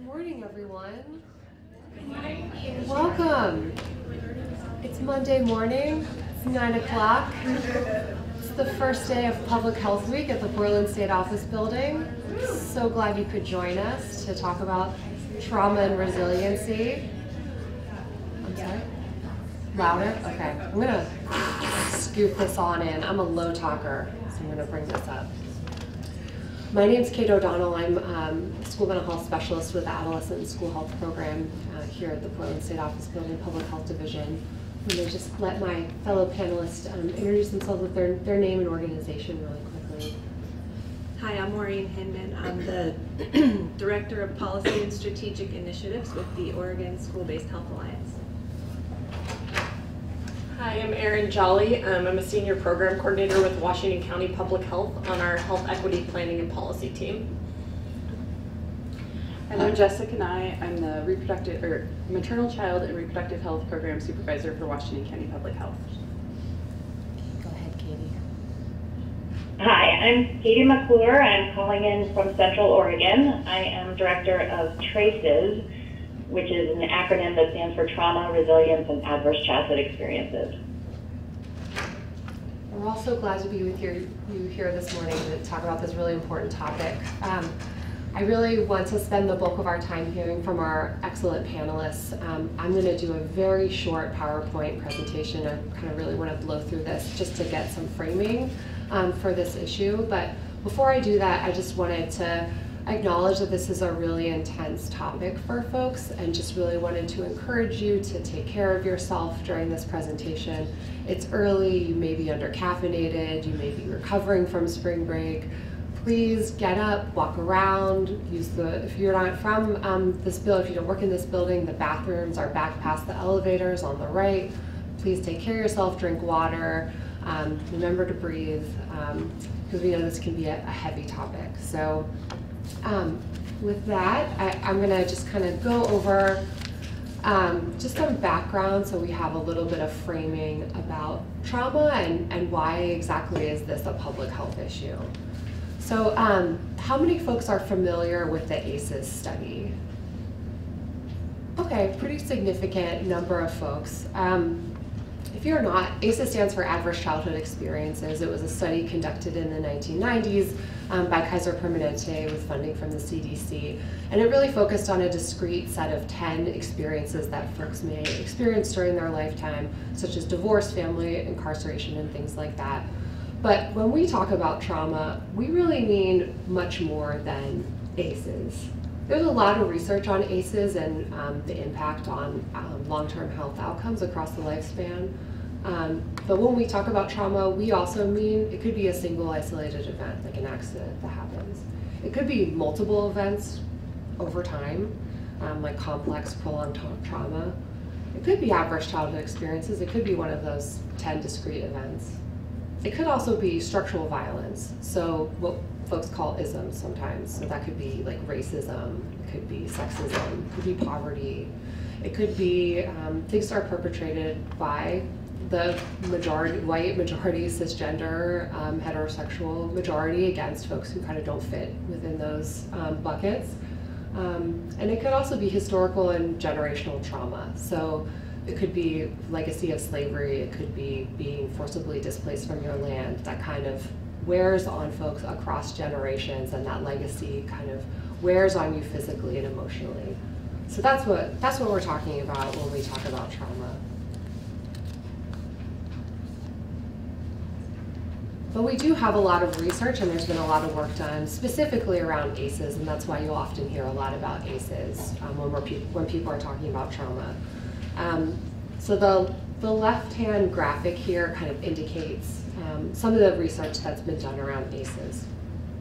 Good morning, everyone. Good morning. Welcome. It's Monday morning. It's 9 o'clock. It's the first day of Public Health Week at the Portland State Office Building. So glad you could join us to talk about trauma and resiliency. I'm sorry? Louder? Okay. I'm going to scoot this on in. I'm a low talker, so I'm going to bring this up. My name is Kate O'Donnell. I'm a school mental health specialist with the Adolescent and School Health Program here at the Portland State Office Building Public Health Division. I'm going to just let my fellow panelists introduce themselves with their name and organization really quickly. Hi, I'm Maureen Hinman. I'm the Director of Policy and Strategic Initiatives with the Oregon SchoolBased Health Alliance. Hi, I'm Erin Jolly. I'm a Senior Program Coordinator with Washington County Public Health on our Health Equity Planning and Policy team. And I'm Jessica Nye. I'm the Maternal Child and Reproductive Health Program Supervisor for Washington County Public Health. Go ahead, Katie. Hi, I'm Katie McClure. I'm calling in from Central Oregon. I am Director of TRACES, which is an acronym that stands for Trauma, Resilience, and Adverse Childhood Experiences. We're also glad to be with you here this morning to talk about this really important topic. I really want to spend the bulk of our time hearing from our excellent panelists. I'm going to do a very short PowerPoint presentation. I kind of really want to blow through this just to get some framing for this issue. But before I do that, I just wanted to acknowledge that this is a really intense topic for folks and just really wanted to encourage you to take care of yourself during this presentation. It's early, you may be under-caffeinated, you may be recovering from spring break. Please get up, walk around, if you're not from this building, if you don't work in this building, the bathrooms are back past the elevators on the right. Please take care of yourself, drink water, remember to breathe, because we know this can be a heavy topic. So with that, I'm going to just kind of go over just some background so we have a little bit of framing about trauma and why exactly is this a public health issue. So how many folks are familiar with the ACEs study? Okay, pretty significant number of folks. If you're not, ACEs stands for Adverse Childhood Experiences. It was a study conducted in the 1990s by Kaiser Permanente with funding from the CDC. And it really focused on a discrete set of 10 experiences that folks may experience during their lifetime, such as divorce, family incarceration, and things like that. But when we talk about trauma, we really mean much more than ACEs. There's a lot of research on ACEs and the impact on long-term health outcomes across the lifespan. But when we talk about trauma, we also mean it could be a single isolated event, like an accident that happens. It could be multiple events over time, like complex, prolonged trauma. It could be adverse childhood experiences. It could be one of those 10 discrete events. It could also be structural violence, so what folks call isms sometimes. So that could be like racism, it could be sexism, it could be poverty. It could be things that are perpetrated by the white majority, cisgender, heterosexual majority against folks who kind of don't fit within those buckets. And it could also be historical and generational trauma. So it could be legacy of slavery, it could be being forcibly displaced from your land. That kind of wears on folks across generations, and that legacy kind of wears on you physically and emotionally. So that's what we're talking about when we talk about trauma. But we do have a lot of research, and there's been a lot of work done specifically around ACEs, and that's why you often hear a lot about ACEs when people are talking about trauma. So the left-hand graphic here kind of indicates some of the research that's been done around ACEs.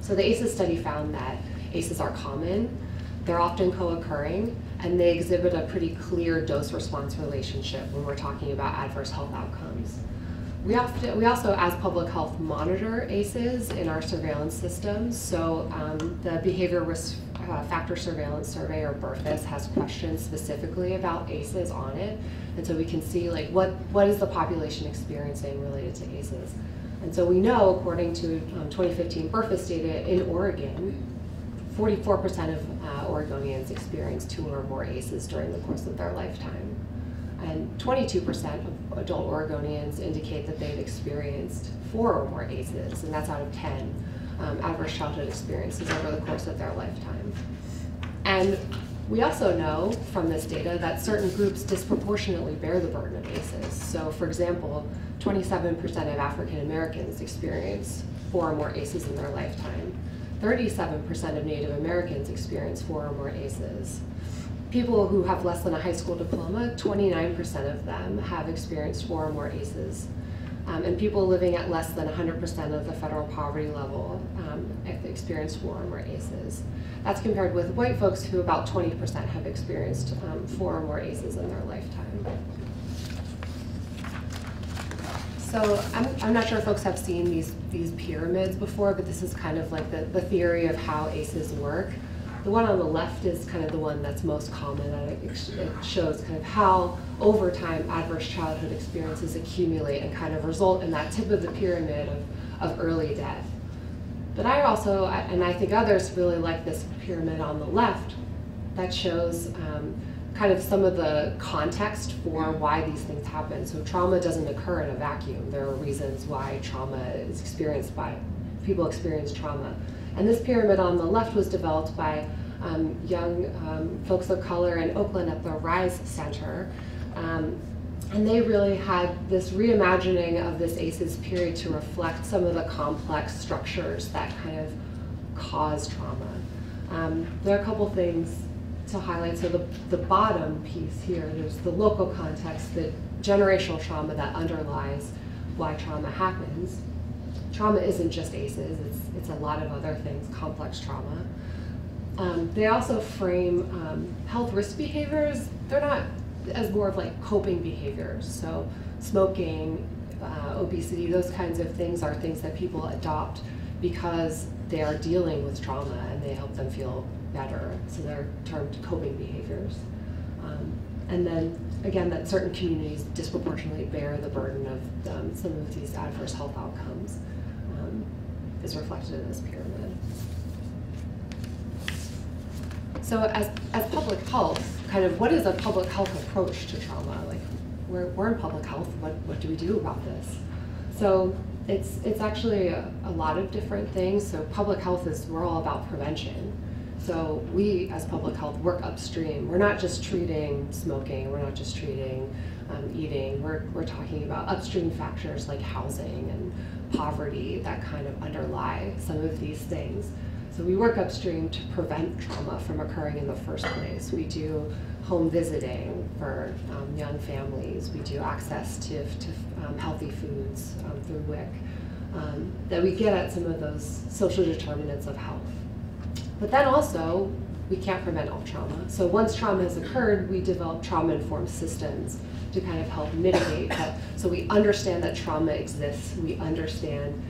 So the ACEs study found that ACEs are common, they're often co-occurring, and they exhibit a pretty clear dose-response relationship when we're talking about adverse health outcomes. We also, as public health, monitor ACEs in our surveillance systems. So the Behavior Risk Factor Surveillance Survey, or BRFIS, has questions specifically about ACEs on it. And so we can see like what is the population experiencing related to ACEs. And so we know, according to 2015 BRFIS data in Oregon, 44% of Oregonians experience 2 or more ACEs during the course of their lifetime. And 22% of adult Oregonians indicate that they've experienced 4 or more ACEs, and that's out of 10 adverse childhood experiences over the course of their lifetime. And we also know from this data that certain groups disproportionately bear the burden of ACEs. So for example, 27% of African Americans experience 4 or more ACEs in their lifetime. 37% of Native Americans experience 4 or more ACEs. People who have less than a high school diploma, 29% of them have experienced 4 or more ACEs. And people living at less than 100% of the federal poverty level have experienced 4 or more ACEs. That's compared with white folks who about 20% have experienced 4 or more ACEs in their lifetime. So I'm not sure if folks have seen these pyramids before, but this is kind of like the theory of how ACEs work. The one on the left is kind of the one that's most common, and it shows kind of how over time adverse childhood experiences accumulate and kind of result in that tip of the pyramid of early death. But I also, and I think others really like this pyramid on the left that shows kind of some of the context for why these things happen. So trauma doesn't occur in a vacuum. There are reasons why trauma is experienced by, people experience trauma. And this pyramid on the left was developed by young folks of color in Oakland at the RISE Center. And they really had this reimagining of this ACEs period to reflect some of the complex structures that kind of cause trauma. There are a couple things to highlight. So the bottom piece here, there's the local context, the generational trauma that underlies why trauma happens. Trauma isn't just ACEs, it's a lot of other things, complex trauma. They also frame health risk behaviors. They're not as more of like coping behaviors. So smoking, obesity, those kinds of things are things that people adopt because they are dealing with trauma and they help them feel better. So they're termed coping behaviors. And then again, that certain communities disproportionately bear the burden of some of these adverse health outcomes is reflected in this pyramid. So as public health, kind of what is a public health approach to trauma? Like we're in public health, what do we do about this? So it's actually a lot of different things. So public health we're all about prevention. So we, as public health, work upstream. We're not just treating smoking, we're not just treating eating, we're talking about upstream factors like housing and poverty that kind of underlie some of these things. So we work upstream to prevent trauma from occurring in the first place. We do home visiting for young families. We do access to healthy foods through WIC. That we get at some of those social determinants of health. But then also, we can't prevent all trauma. So once trauma has occurred, we develop trauma-informed systems to kind of help mitigate that. So we understand that trauma exists. We understand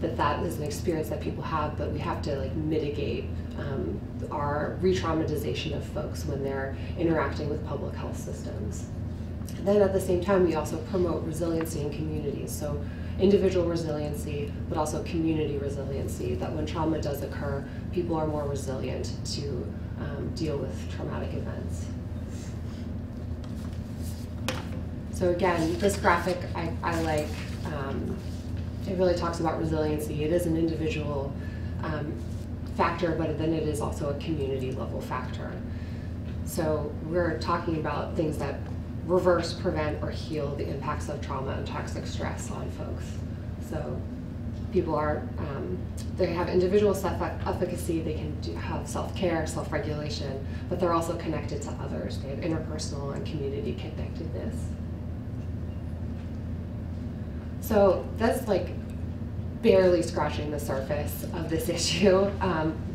that is an experience that people have, but we have to like mitigate our re-traumatization of folks when they're interacting with public health systems. And then at the same time, we also promote resiliency in communities. So individual resiliency, but also community resiliency, that when trauma does occur, people are more resilient to deal with traumatic events. So again, this graphic I like. It really talks about resiliency. It is an individual factor, but then it is also a community level factor. So we're talking about things that reverse, prevent, or heal the impacts of trauma and toxic stress on folks. So people are, they have individual self-efficacy, they can have self-care, self-regulation, but they're also connected to others. They have interpersonal and community connectedness. So that's like barely scratching the surface of this issue.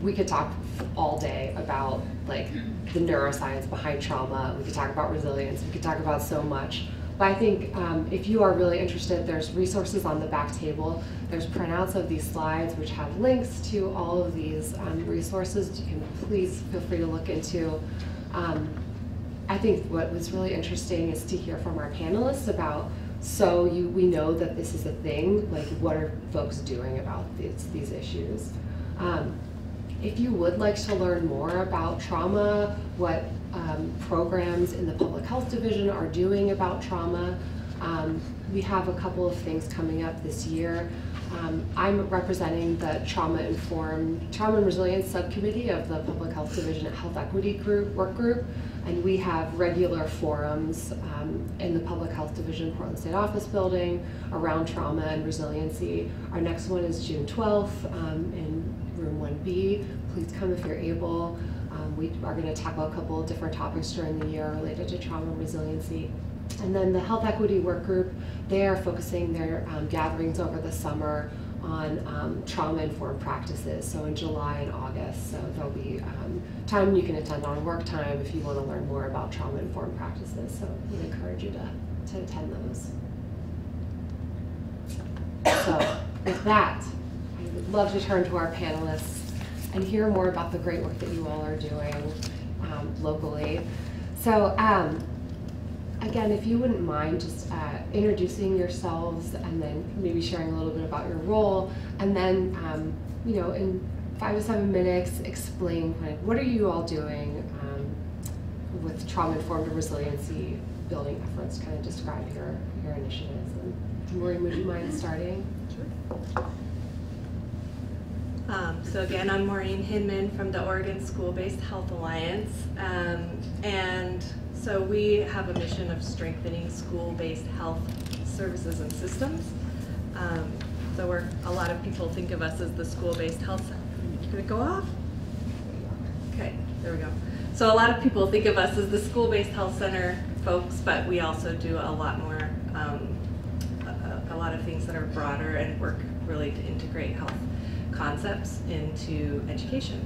We could talk all day about like the neuroscience behind trauma. We could talk about resilience. We could talk about so much. But I think if you are really interested, there's resources on the back table. There's printouts of these slides which have links to all of these resources. You can please feel free to look into. I think what was really interesting is to hear from our panelists about, so we know that this is a thing, like what are folks doing about these issues? If you would like to learn more about trauma, what programs in the Public Health Division are doing about trauma, we have a couple of things coming up this year. I'm representing the Trauma and Resilience Subcommittee of the Public Health Division at Health Equity Work Group, and we have regular forums in the Public Health Division Portland State Office Building around trauma and resiliency. Our next one is June 12th in room 1B. Please come if you're able. We are going to tackle a couple of different topics during the year related to trauma and resiliency. And then the Health Equity Work Group, they are focusing their gatherings over the summer on trauma-informed practices, so in July and August. So there'll be time you can attend on work time if you want to learn more about trauma-informed practices. So we encourage you to attend those. So with that, I would love to turn to our panelists and hear more about the great work that you all are doing locally. So again, if you wouldn't mind just introducing yourselves and then maybe sharing a little bit about your role, and then you know, in 5 to 7 minutes, explain kind of what are you all doing with trauma-informed resiliency building efforts. Kind of describe your initiatives. And Maureen, would you mind starting? Sure. So again, I'm Maureen Hinman from the Oregon School-Based Health Alliance, and so we have a mission of strengthening school-based health services and systems. So a lot of people think of us as the school-based health center. Did it go off? Okay, there we go. So a lot of people think of us as the school-based health center folks, but we also do a lot more, a lot of things that are broader and work really to integrate health concepts into education.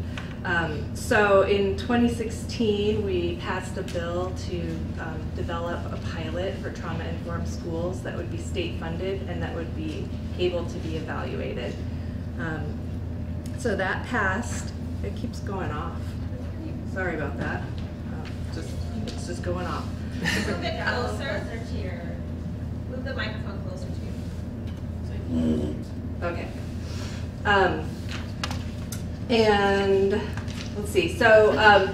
So in 2016, we passed a bill to develop a pilot for trauma-informed schools that would be state-funded and that would be able to be evaluated. So that passed. It keeps going off. Sorry about that. It's just going off. Move it closer to your, move the microphone closer to you. Okay. And let's see, so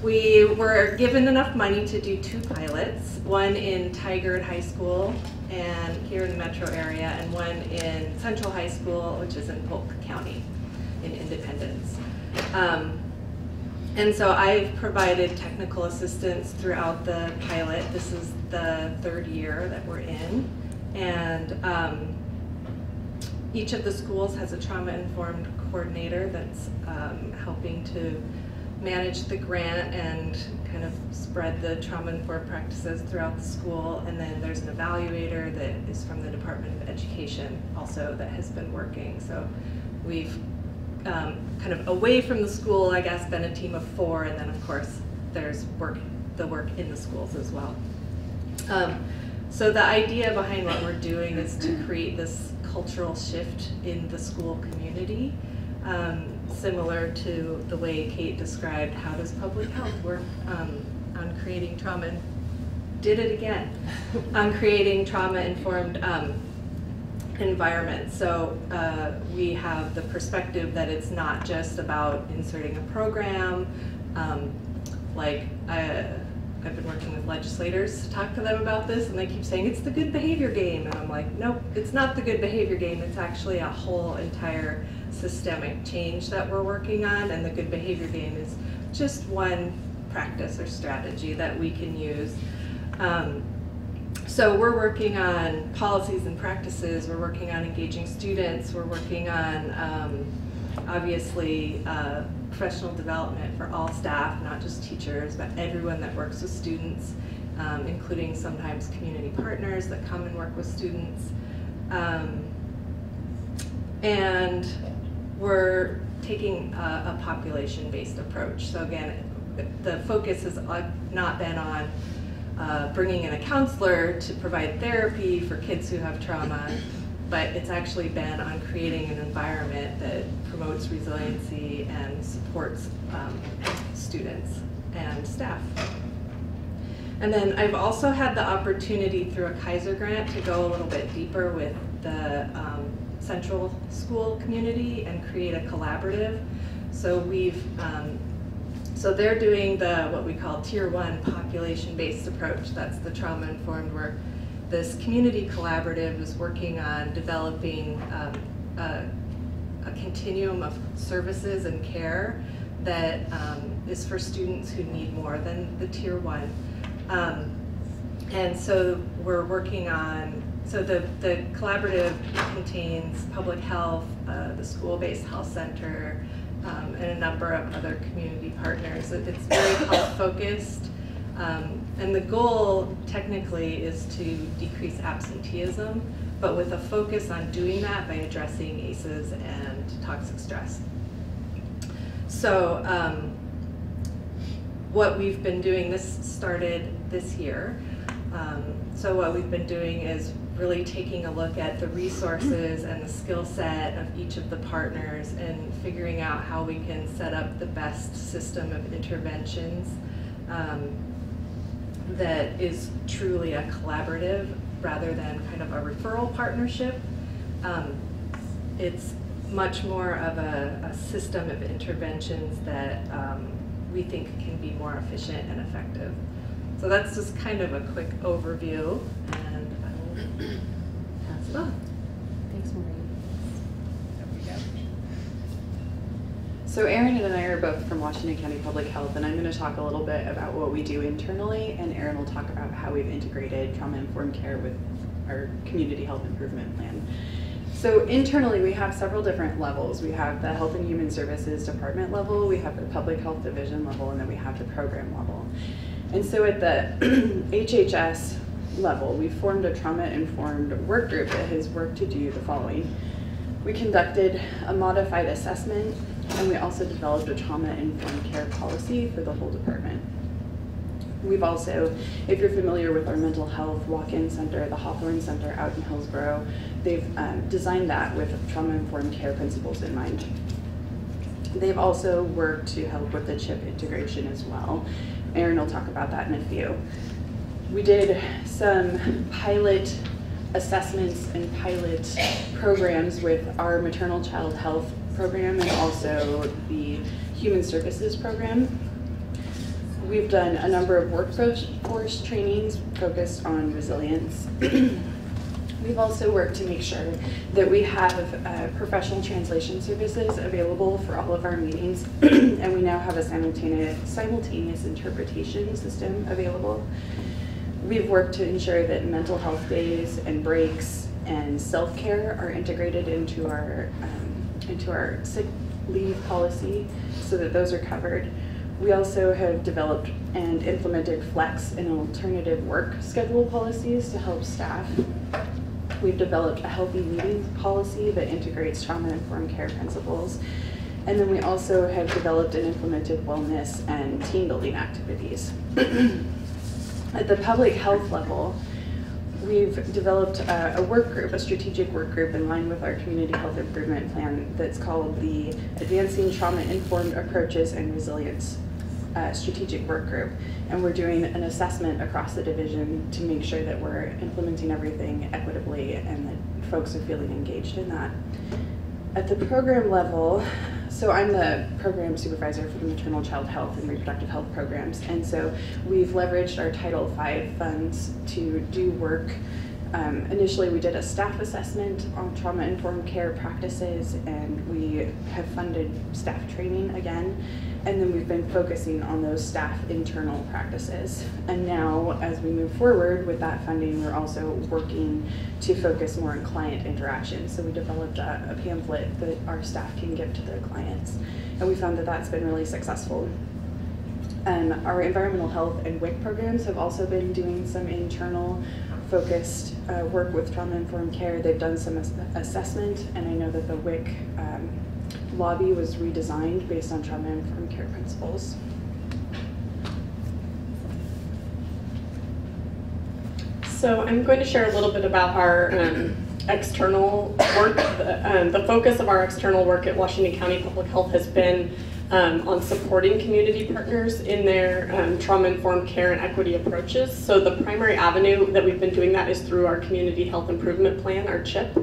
we were given enough money to do 2 pilots, one in Tigard High School and here in the metro area, and one in Central High School, which is in Polk County in Independence. And so I've provided technical assistance throughout the pilot. This is the 3rd year that we're in, and each of the schools has a trauma-informed coordinator that's helping to manage the grant and kind of spread the trauma-informed practices throughout the school. And then there's an evaluator that is from the Department of Education also that has been working. So we've kind of away from the school, I guess, been a team of 4, and then of course there's the work in the schools as well. So the idea behind what we're doing is to create this cultural shift in the school community, similar to the way Kate described how does public health work on creating trauma, did it again, on creating trauma-informed environments. So we have the perspective that it's not just about inserting a program, like I've been working with legislators to talk to them about this, and they keep saying it's the good behavior game, and I'm like, nope, it's not the good behavior game. It's actually a whole entire systemic change that we're working on, and the good behavior game is just one practice or strategy that we can use. So we're working on policies and practices, we're working on engaging students, we're working on obviously professional development for all staff, not just teachers, but everyone that works with students, including sometimes community partners that come and work with students. And we're taking a population-based approach. So again, the focus has not been on bringing in a counselor to provide therapy for kids who have trauma, but it's actually been on creating an environment that promotes resiliency and supports students and staff. And then I've also had the opportunity through a Kaiser grant to go a little bit deeper with the Central School community and create a collaborative So we've, so they're doing what we call Tier 1 population-based approach. That's the trauma-informed work. This community collaborative is working on developing a continuum of services and care that is for students who need more than the Tier 1. And so we're working on, so the collaborative contains public health, the school-based health center, and a number of other community partners. It's very health-focused, and the goal technically is to decrease absenteeism, but with a focus on doing that by addressing ACEs and toxic stress. So what we've been doing, this started this year, so what we've been doing is really taking a look at the resources and the skill set of each of the partners and figuring out how we can set up the best system of interventions that is truly a collaborative rather than kind of a referral partnership. It's much more of a system of interventions that we think can be more efficient and effective. So that's just kind of a quick overview, and I will pass it on. Thanks, Maureen. So Erin and I are both from Washington County Public Health, and I'm going to talk a little bit about what we do internally, and Erin will talk about how we've integrated trauma-informed care with our community health improvement plan. So internally, we have several different levels. We have the Health and Human Services Department level, we have the Public Health Division level, and then we have the program level. And so at the HHS level, we formed a trauma-informed work group that has worked to do the following. We conducted a modified assessment, and we also developed a trauma-informed care policy for the whole department. We've also, if you're familiar with our mental health walk-in center, the Hawthorne Center out in Hillsborough, they've designed that with trauma-informed care principles in mind. They've also worked to help with the CHIP integration as well. Erin will talk about that in a few. We did some pilot assessments and pilot programs with our maternal child health program and also the human services program. We've done a number of workforce trainings focused on resilience. We've also worked to make sure that we have professional translation services available for all of our meetings, and we now have a simultaneous interpretation system available. We've worked to ensure that mental health days and breaks and self-care are integrated into our sick leave policy so that those are covered. We also have developed and implemented flex and alternative work schedule policies to help staff. We've developed a healthy leading policy that integrates trauma-informed care principles. And then we also have developed and implemented wellness and team building activities. At the public health level, we've developed a work group, a strategic work group in line with our community health improvement plan that's called the Advancing Trauma-Informed Approaches and Resilience strategic work group. And we're doing an assessment across the division to make sure that we're implementing everything equitably and that folks are feeling engaged in that. At the program level, so I'm the program supervisor for the maternal child health and reproductive health programs, and so we've leveraged our Title V funds to do work. Initially, we did a staff assessment on trauma-informed care practices, and we have funded staff training again, and then we've been focusing on those staff internal practices. And now, as we move forward with that funding, we're also working to focus more on client interaction. So we developed a pamphlet that our staff can give to their clients, and we found that that's been really successful. Our environmental health and WIC programs have also been doing some internal focused work with trauma-informed care. They've done some assessment, and I know that the WIC lobby was redesigned based on trauma-informed care principles. So I'm going to share a little bit about our external work. The focus of our external work at Washington County Public Health has been on supporting community partners in their trauma-informed care and equity approaches. So the primary avenue that we've been doing that is through our Community Health Improvement Plan, our CHIP.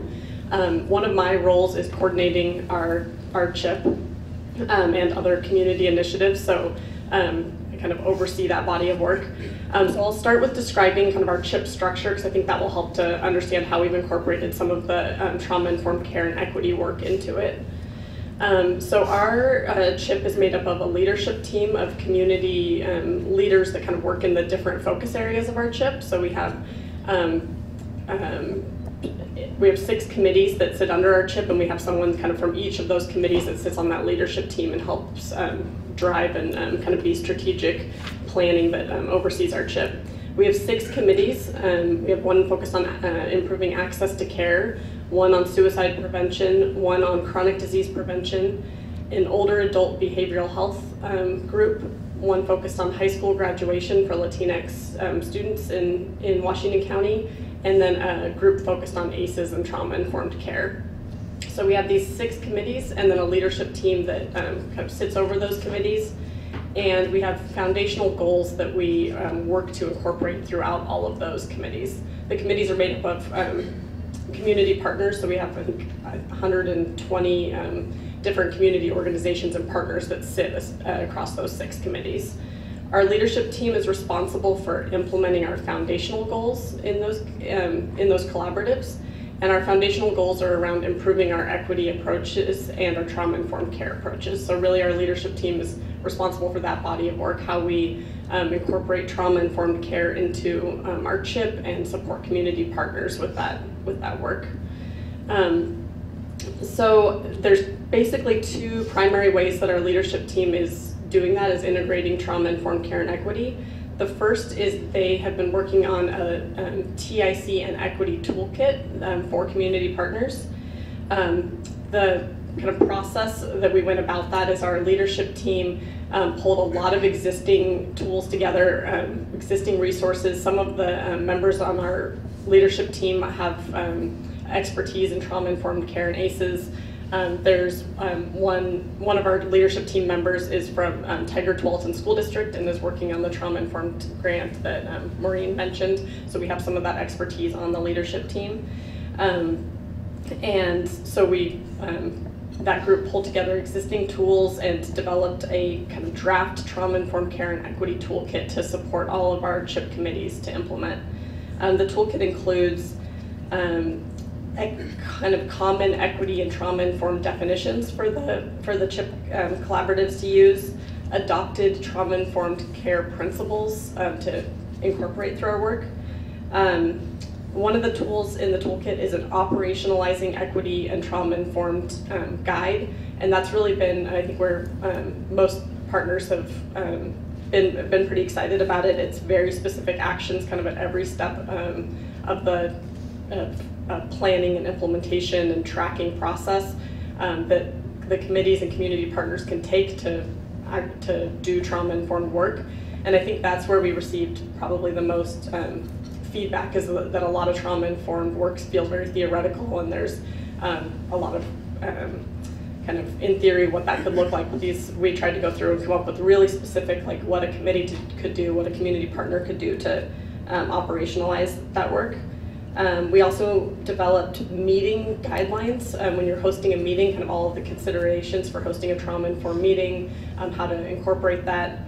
One of my roles is coordinating our CHIP, and other community initiatives. So I kind of oversee that body of work. So I'll start with describing kind of our CHIP structure, because I think that will help to understand how we've incorporated some of the trauma-informed care and equity work into it. So our CHIP is made up of a leadership team of community leaders that kind of work in the different focus areas of our CHIP. So we have 6 committees that sit under our CHIP, and we have someone kind of from each of those committees that sits on that leadership team and helps drive and kind of be strategic planning that oversees our CHIP. We have 6 committees. We have one focused on improving access to care, one on suicide prevention, one on chronic disease prevention, an older adult behavioral health group, one focused on high school graduation for Latinx students in Washington County, and then a group focused on ACEs and trauma-informed care. So we have these 6 committees and then a leadership team that kind of sits over those committees. And we have foundational goals that we work to incorporate throughout all of those committees. The committees are made up of community partners, so we have, I think, 120 different community organizations and partners that sit across those 6 committees. Our leadership team is responsible for implementing our foundational goals in those collaboratives. And our foundational goals are around improving our equity approaches and our trauma-informed care approaches. So really our leadership team is responsible for that body of work, how we incorporate trauma-informed care into our CHIP and support community partners with that work. So there's basically 2 primary ways that our leadership team is doing that, is integrating trauma-informed care and equity. The first is they have been working on a TIC and equity toolkit for community partners. The kind of process that we went about that is our leadership team pulled a lot of existing tools together, existing resources. Some of the members on our leadership team have expertise in trauma-informed care and ACEs. There's one of our leadership team members is from Tigard-Tualatin School District and is working on the trauma-informed grant that Maureen mentioned. So we have some of that expertise on the leadership team. And so we, that group pulled together existing tools and developed a kind of draft trauma-informed care and equity toolkit to support all of our CHIP committees to implement. The toolkit includes kind of common equity and trauma-informed definitions for the CHIP collaboratives to use, adopted trauma-informed care principles to incorporate through our work. One of the tools in the toolkit is an operationalizing equity and trauma-informed guide, and that's really been, I think, where most partners have been pretty excited about it. It's very specific actions kind of at every step of the planning and implementation and tracking process that the committees and community partners can take to do trauma-informed work. And I think that's where we received probably the most feedback, is that a lot of trauma-informed work feels very theoretical, and there's a lot of kind of in theory what that could look like. We tried to go through and come up with really specific, like what a committee could do, what a community partner could do to operationalize that work. We also developed meeting guidelines when you're hosting a meeting, kind of all of the considerations for hosting a trauma-informed meeting, how to incorporate that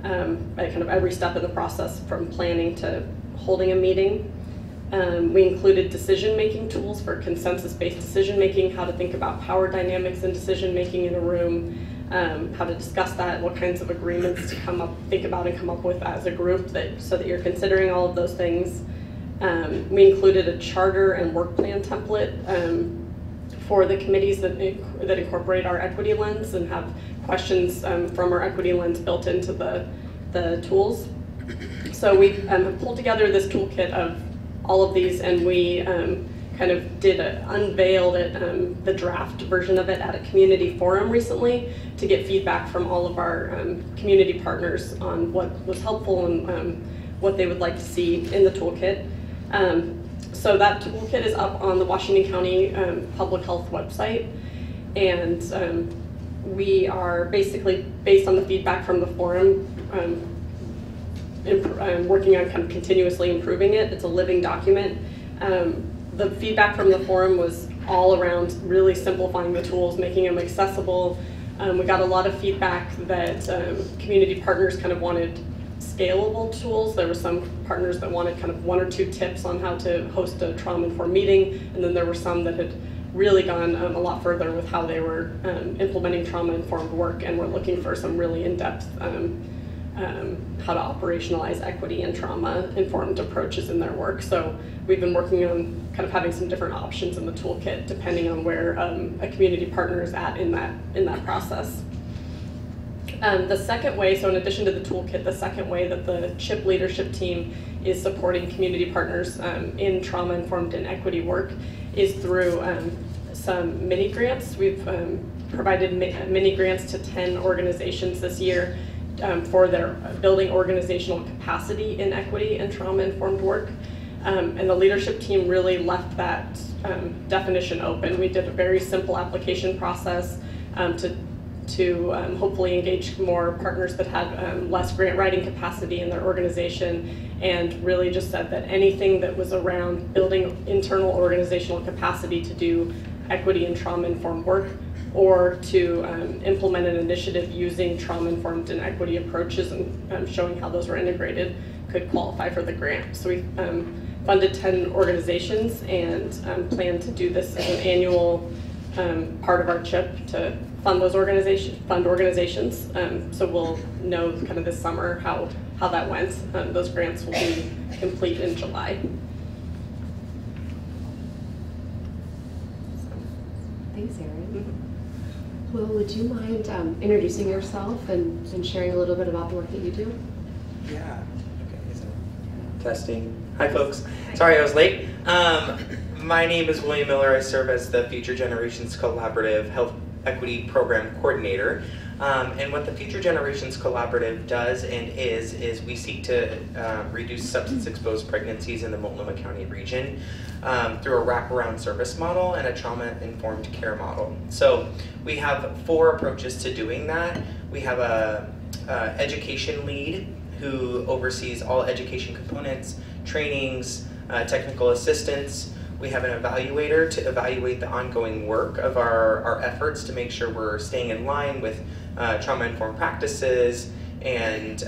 at kind of every step of the process from planning to holding a meeting. We included decision-making tools for consensus-based decision-making, how to think about power dynamics and decision-making in a room, how to discuss that, what kinds of agreements to think about and come up with as a group so that you're considering all of those things. We included a charter and work plan template for the committees that incorporate our equity lens and have questions from our equity lens built into the tools. So we have pulled together this toolkit of all of these, and we kind of unveiled the draft version of it at a community forum recently to get feedback from all of our community partners on what was helpful and what they would like to see in the toolkit. So that toolkit is up on the Washington County Public Health website, and we are basically, based on the feedback from the forum, working on kind of continuously improving it. It's a living document. The feedback from the forum was all around really simplifying the tools, making them accessible, We got a lot of feedback that community partners kind of wanted scalable tools. There were some partners that wanted kind of 1 or 2 tips on how to host a trauma-informed meeting, and then there were some that had really gone a lot further with how they were implementing trauma-informed work, and were looking for some really in-depth how to operationalize equity and trauma-informed approaches in their work. So we've been working on kind of having some different options in the toolkit depending on where a community partner is at in that process. The second way, so in addition to the toolkit, the second way that the CHIP leadership team is supporting community partners in trauma-informed and equity work is through some mini grants. We've provided mini grants to 10 organizations this year for their building organizational capacity in equity and trauma-informed work. And the leadership team really left that definition open. We did a very simple application process to hopefully engage more partners that had less grant writing capacity in their organization, and really just said that anything that was around building internal organizational capacity to do equity and trauma-informed work, or to implement an initiative using trauma-informed and equity approaches and showing how those were integrated, could qualify for the grant. So we funded 10 organizations and plan to do this as an annual part of our CHIP to fund those organizations. So we'll know kind of this summer how that went. Those grants will be complete in July. Thanks, Erin. Will, would you mind introducing yourself and sharing a little bit about the work that you do? Yeah. Okay. So testing. Hi, folks. Sorry I was late. My name is William Miller. I serve as the Future Generations Collaborative Health Equity Program Coordinator. And what the Future Generations Collaborative does and is we seek to reduce substance-exposed pregnancies in the Multnomah County region through a wraparound service model and a trauma-informed care model. So we have 4 approaches to doing that. We have a education lead who oversees all education components, trainings, technical assistance. We have an evaluator to evaluate the ongoing work of our efforts to make sure we're staying in line with trauma-informed practices and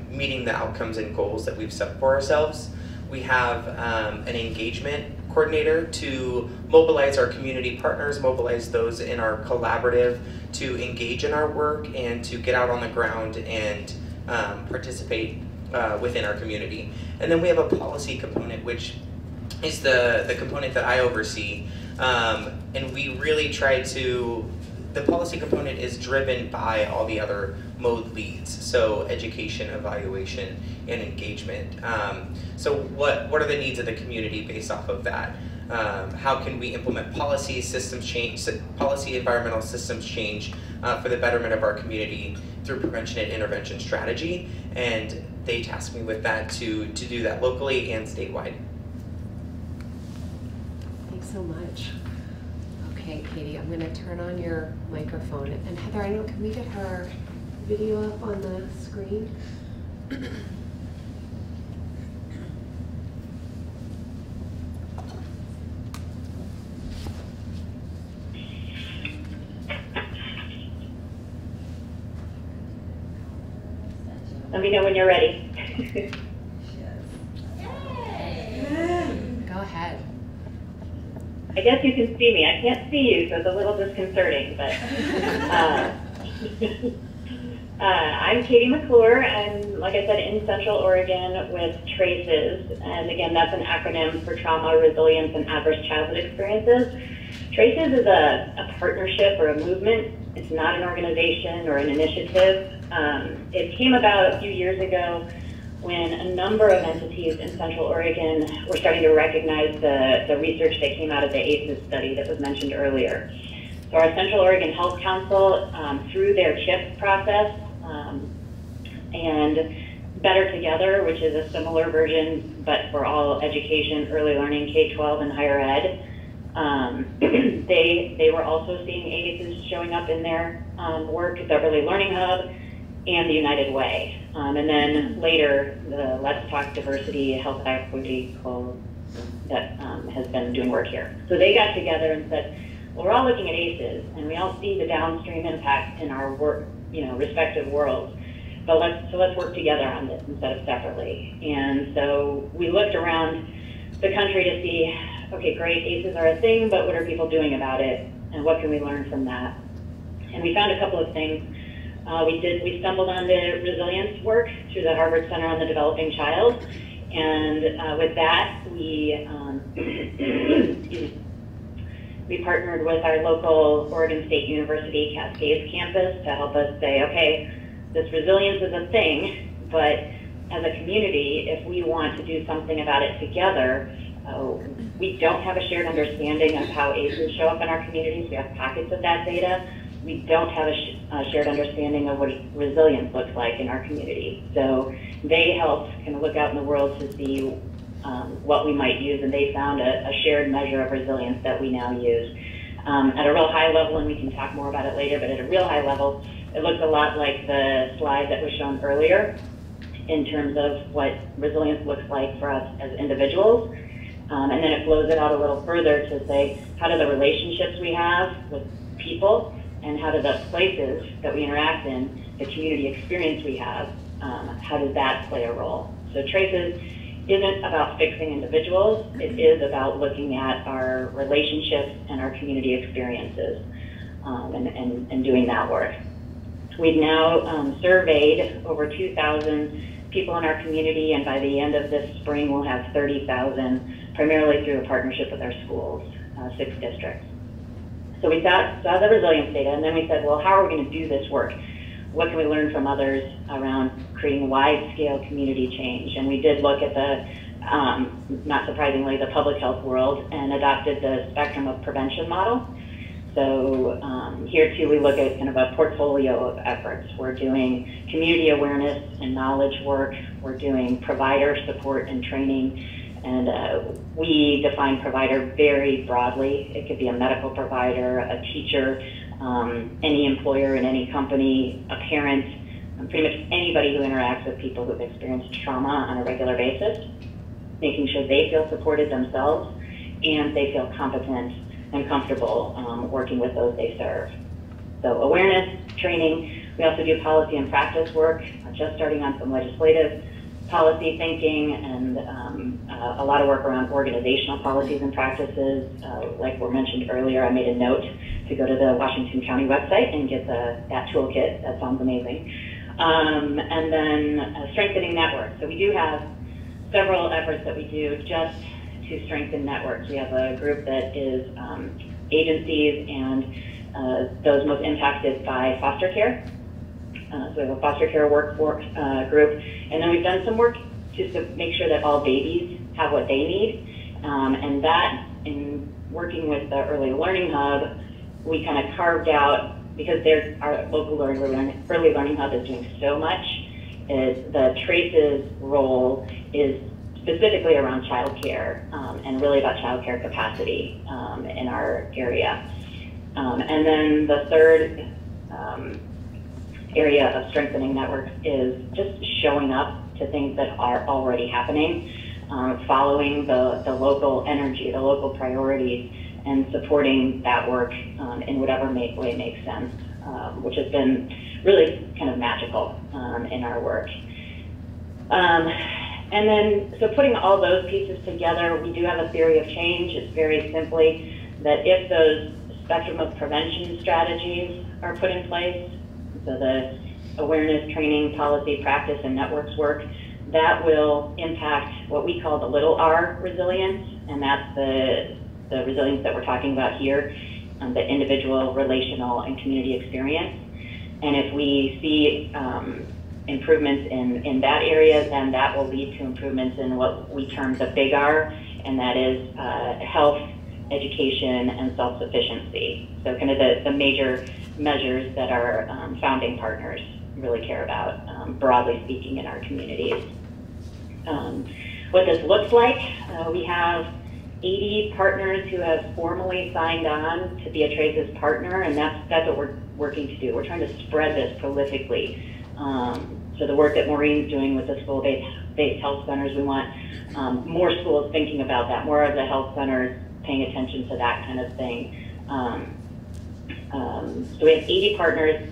meeting the outcomes and goals that we've set for ourselves. We have an engagement coordinator to mobilize our community partners, mobilize those in our collaborative to engage in our work and to get out on the ground and participate within our community. And then we have a policy component, which is the component that I oversee. And we really try to, the policy component is driven by all the other mode leads, so education, evaluation, and engagement. So what are the needs of the community based off of that? How can we implement policy, systems change, policy environmental systems change for the betterment of our community through prevention and intervention strategy? And they task me with that to do that locally and statewide. Thanks so much. Okay, Katie, I'm going to turn on your microphone. And Heather, I know, can we get her video up on the screen? Let me know when you're ready. Go ahead. I guess you can see me. I can't see you, so it's a little disconcerting, but I'm Katie McClure. I'm, like I said, in Central Oregon with TRACES, and again, that's an acronym for Trauma, Resilience, and Adverse Childhood Experiences. TRACES is a partnership or a movement. It's not an organization or an initiative. It came about a few years ago when a number of entities in Central Oregon were starting to recognize the research that came out of the ACEs study that was mentioned earlier. So our Central Oregon Health Council, through their CHIP process, and Better Together, which is a similar version, but for all education, early learning, K-12 and higher ed, they were also seeing ACEs showing up in their work, the Early Learning Hub, and the United Way. And then later, the Let's Talk Diversity Health Equity Club that has been doing work here. So they got together and said, well, we're all looking at ACEs, and we all see the downstream impact in our work, respective worlds. But let's work together on this instead of separately. And so we looked around the country to see, okay, great, ACEs are a thing, but what are people doing about it, and what can we learn from that? And we found a couple of things. We stumbled on the resilience work through the Harvard Center on the Developing Child, and with that, we partnered with our local Oregon State University Cascades campus to help us say, okay, this resilience is a thing, but as a community, if we want to do something about it together, we don't have a shared understanding of how ACEs show up in our communities. We have pockets of that data. We don't have a shared understanding of what resilience looks like in our community. So they helped kind of look out in the world to see what we might use, and they found a shared measure of resilience that we now use. At a real high level, and we can talk more about it later, but at a real high level, it looks a lot like the slide that was shown earlier in terms of what resilience looks like for us as individuals. And then it flows it out a little further to say, how do the relationships we have with people and how do the places that we interact in, the community experience we have, how does that play a role? So Traces isn't about fixing individuals, it is about looking at our relationships and our community experiences and doing that work. We've now surveyed over 2,000 people in our community, and by the end of this spring we'll have 30,000, primarily through a partnership with our schools, 6 districts. So we saw the resilience data, and then we said, well, how are we going to do this work? What can we learn from others around creating wide-scale community change? And we did look at the, not surprisingly, the public health world and adopted the spectrum of prevention model. So here too, we look at kind of a portfolio of efforts. We're doing community awareness and knowledge work. We're doing provider support and training. And we define provider very broadly. It could be a medical provider, a teacher, any employer in any company, a parent, pretty much anybody who interacts with people who've experienced trauma on a regular basis, making sure they feel supported themselves and they feel competent and comfortable working with those they serve. So awareness, training. We also do policy and practice work, just starting on some legislative policy thinking and a lot of work around organizational policies and practices. Like were mentioned earlier, I made a note to go to the Washington County website and get that toolkit. That sounds amazing. And then strengthening networks. So we do have several efforts that we do just to strengthen networks. We have a group that is agencies and those most impacted by foster care. So we have a foster care workforce group, and then we've done some work just to make sure that all babies have what they need, and that in working with the Early Learning Hub, we kind of carved out, because our local Early Learning Hub is doing so much, is the Traces role is specifically around childcare and really about childcare capacity in our area. And then the third area of strengthening networks is just showing up to things that are already happening, following the local energy, the local priorities, and supporting that work in whatever way makes sense, which has been really kind of magical in our work. And then, so putting all those pieces together, we do have a theory of change. It's very simply that if those spectrum of prevention strategies are put in place, so the awareness, training, policy, practice, and networks work, that will impact what we call the little r resilience, and that's the resilience that we're talking about here, the individual, relational, and community experience. And if we see improvements in that area, then that will lead to improvements in what we term the big R, and that is health, education, and self-sufficiency. So kind of the major measures that our founding partners really care about, broadly speaking, in our communities. What this looks like, we have 80 partners who have formally signed on to be a Traces partner, and that's what we're working to do. We're trying to spread this prolifically. So the work that Maureen's doing with the school-based health centers, we want more schools thinking about that, more of the health centers paying attention to that kind of thing. So we have 80 partners.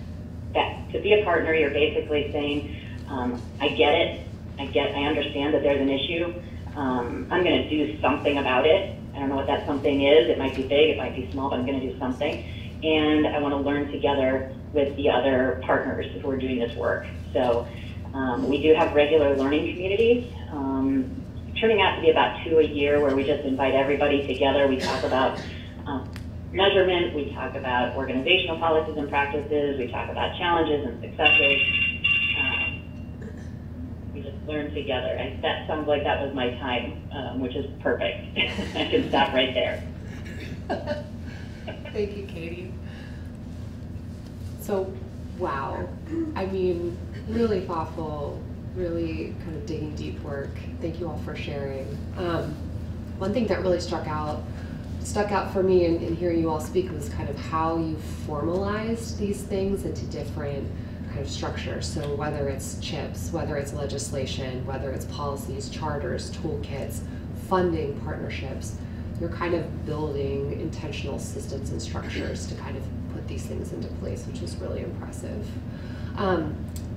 That to be a partner, you're basically saying, I get it. I understand that there's an issue. I'm going to do something about it. I don't know what that something is. It might be big, it might be small, but I'm going to do something. And I want to learn together with the other partners who are doing this work. So we do have regular learning communities, turning out to be about 2 a year, where we just invite everybody together. We talk about measurement, we talk about organizational policies and practices, we talk about challenges and successes. We just learn together. And that sounds like that was my time, which is perfect. I can stop right there. Thank you, Katie. So, wow. I mean, really thoughtful, really kind of digging deep work. Thank you all for sharing. One thing that really stuck out for me in hearing you all speak was kind of how you formalized these things into different kind of structures. So whether it's CHIPS, whether it's legislation, whether it's policies, charters, toolkits, funding, partnerships, you're kind of building intentional systems and structures to kind of put these things into place, which is really impressive.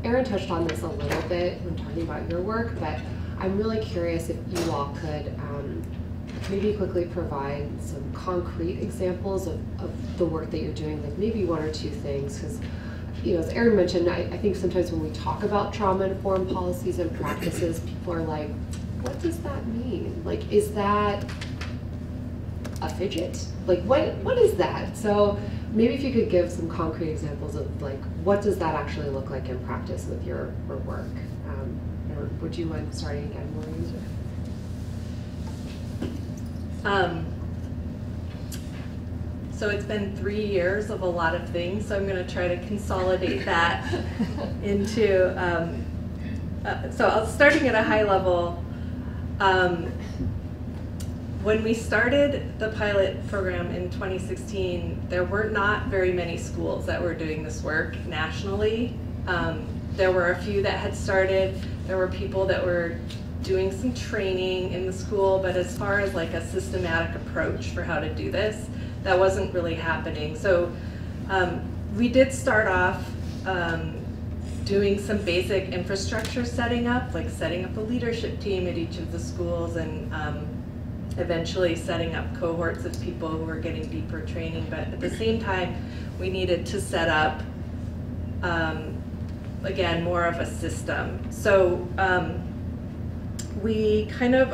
Erin touched on this a little bit when talking about your work, but I'm really curious if you all could maybe quickly provide some concrete examples of the work that you're doing, like maybe 1 or 2 things, because as Erin mentioned, I think sometimes when we talk about trauma-informed policies and practices, people are like, what does that mean? Like, is that a fidget? Like, what is that? So maybe if you could give some concrete examples of like, what does that actually look like in practice with your work? Or would you mind starting again, Maureen? So it's been 3 years of a lot of things, so I'm going to try to consolidate that into, starting at a high level, when we started the pilot program in 2016, there were not very many schools that were doing this work nationally. There were a few that had started, there were people that were doing some training in the school, but as far as like a systematic approach for how to do this, that wasn't really happening. So we did start off doing some basic infrastructure setting up, like setting up a leadership team at each of the schools, and eventually setting up cohorts of people who were getting deeper training. But at the same time, we needed to set up, again, more of a system. So we kind of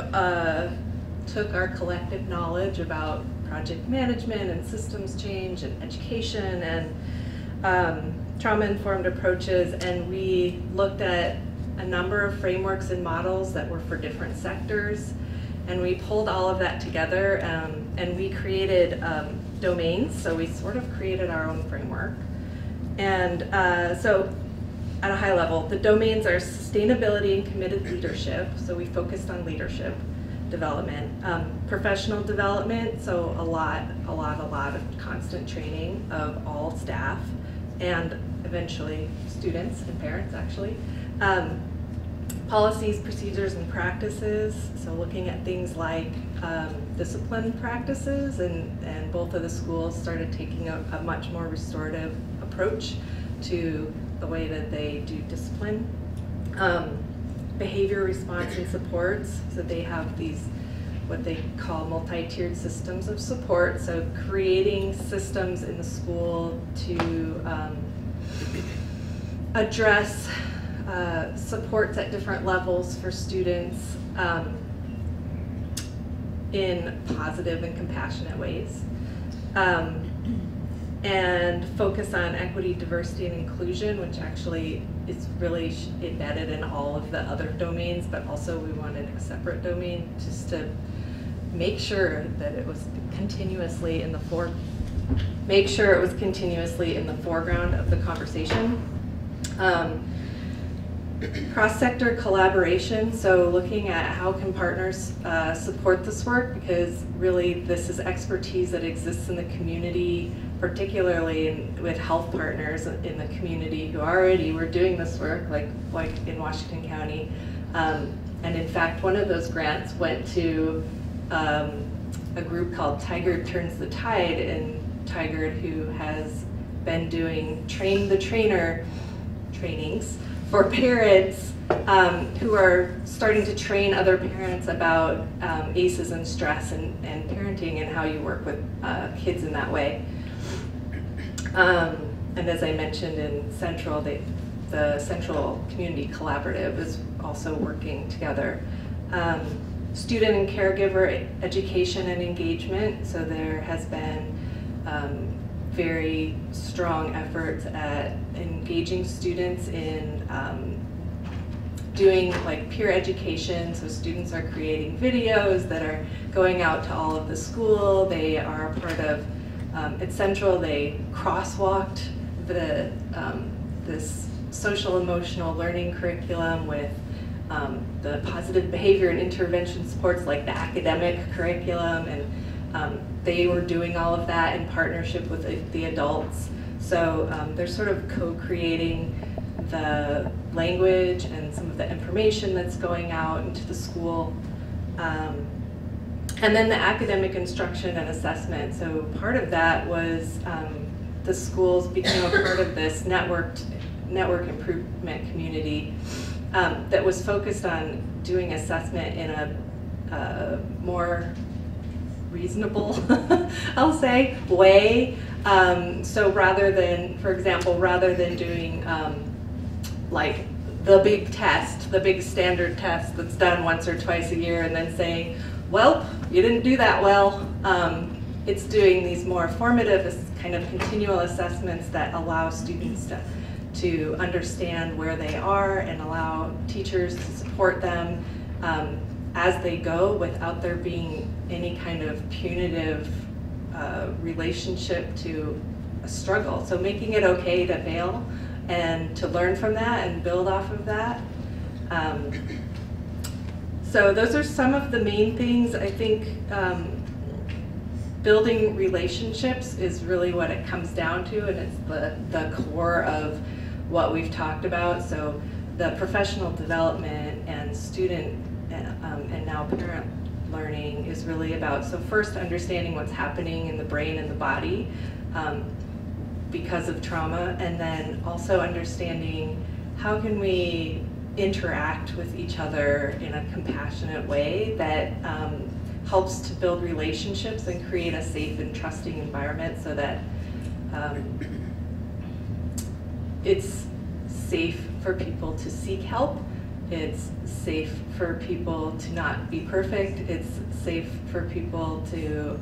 took our collective knowledge about project management and systems change and education and trauma-informed approaches, and we looked at a number of frameworks and models that were for different sectors, and we pulled all of that together, and we created domains. So we sort of created our own framework. And so at a high level, the domains are sustainability and committed leadership. So we focused on leadership development, professional development. So a lot of constant training of all staff and eventually students and parents, actually. Policies, procedures, and practices. So looking at things like discipline practices, and both of the schools started taking a much more restorative approach to the way that they do discipline. Behavior response and supports, so they have these, what they call multi-tiered systems of support, so creating systems in the school to address supports at different levels for students in positive and compassionate ways. And focus on equity, diversity, and inclusion, which actually is really embedded in all of the other domains, but also we wanted a separate domain just to make sure that it was continuously in the foreground of the conversation. Cross-sector collaboration, so looking at how can partners support this work, because really this is expertise that exists in the community, particularly with health partners in the community who already were doing this work, like in Washington County. And in fact, one of those grants went to a group called Tiger Turns the Tide Tigard, who has been doing train the trainer trainings for parents who are starting to train other parents about ACEs and stress and parenting and how you work with kids in that way. And as I mentioned in Central, the Central Community Collaborative is also working together. Student and caregiver education and engagement, so there has been very strong efforts at engaging students in doing like peer education. So students are creating videos that are going out to all of the school. They are a part of, at Central, they crosswalked this social emotional learning curriculum with the positive behavior and intervention supports like the academic curriculum, and they were doing all of that in partnership with the adults. So they're sort of co-creating the language and some of the information that's going out into the school. And then the academic instruction and assessment. So part of that was the schools became a part of this network improvement community that was focused on doing assessment in a more reasonable, I'll say, way. So rather than, for example, rather than doing like the big test, the big standard test that's done once or twice a year and then saying, well, you didn't do that well. It's doing these more formative kind of continual assessments that allow students to understand where they are and allow teachers to support them as they go without there being any kind of punitive relationship to a struggle. So making it okay to fail and to learn from that and build off of that. So those are some of the main things. I think building relationships is really what it comes down to, and it's the core of what we've talked about. So the professional development and student and now parent learning is really about, so first understanding what's happening in the brain and the body because of trauma, and then also understanding how can we interact with each other in a compassionate way that helps to build relationships and create a safe and trusting environment so that it's safe for people to seek help. It's safe for people to not be perfect. It's safe for people to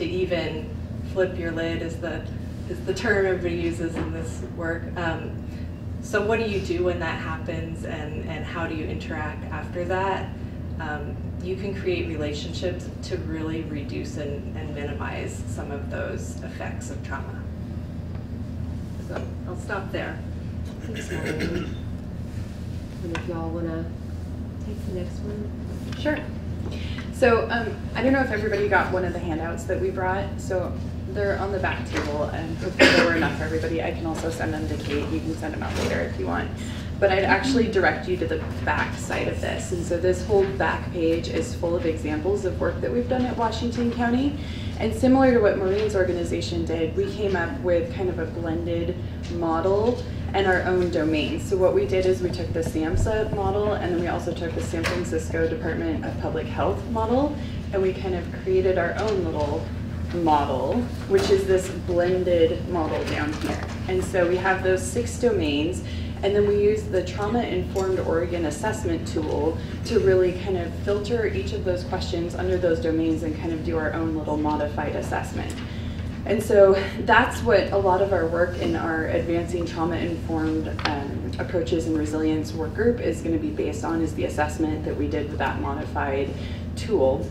even flip your lid is the term everybody uses in this work. So what do you do when that happens, and how do you interact after that? You can create relationships to really reduce and minimize some of those effects of trauma. So I'll stop there. Thanks, Melanie. And if y'all want to take the next one. Sure. So I don't know if everybody got one of the handouts that we brought. So they're on the back table, and hopefully there were enough for everybody. I can also send them to Kate. You can send them out later if you want. But I'd actually direct you to the back side of this. And so this whole back page is full of examples of work that we've done at Washington County. And similar to what Maureen's organization did, we came up with kind of a blended model and our own domain. So what we did is we took the SAMHSA model, and then we also took the San Francisco Department of Public Health model, and we kind of created our own little model, which is this blended model down here. And so we have those 6 domains, and then we use the Trauma-Informed Oregon Assessment tool to really kind of filter each of those questions under those domains and kind of do our own little modified assessment. And so that's what a lot of our work in our Advancing Trauma-Informed Approaches and Resilience work group is going to be based on, is the assessment that we did with that modified tool.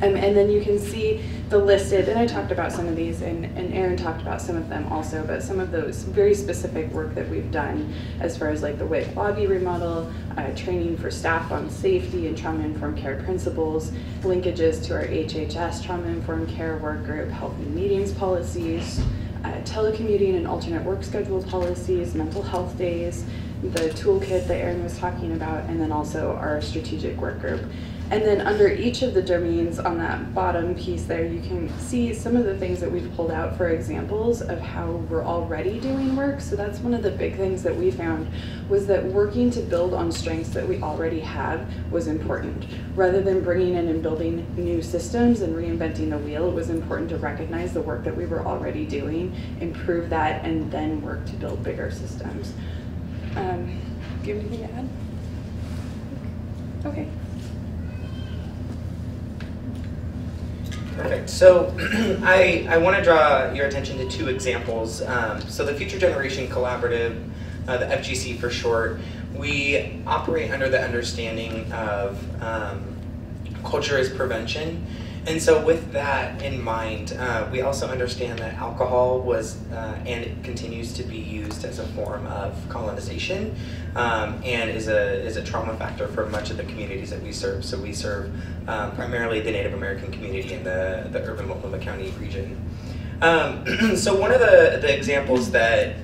And then you can see the listed, and I talked about some of these, and Erin talked about some of them also, but some of those very specific work that we've done as far as like the WIC lobby remodel, training for staff on safety and trauma-informed care principles, linkages to our HHS trauma-informed care work group, healthy meetings policies, telecommuting and alternate work schedule policies, mental health days, the toolkit that Erin was talking about, and then also our strategic work group. And then under each of the domains on that bottom piece there, you can see some of the things that we've pulled out for examples of how we're already doing work. So that's one of the big things that we found, was that working to build on strengths that we already have was important. Rather than bringing in and building new systems and reinventing the wheel, it was important to recognize the work that we were already doing, improve that, and then work to build bigger systems. Do you have anything to add? Okay. Perfect. So I want to draw your attention to two examples. So the Future Generation Collaborative, the FGC for short, we operate under the understanding of culture is prevention. And so with that in mind, we also understand that alcohol was and it continues to be used as a form of colonization and is a trauma factor for much of the communities that we serve. So we serve primarily the Native American community in the urban Multnomah County region. So one of the examples that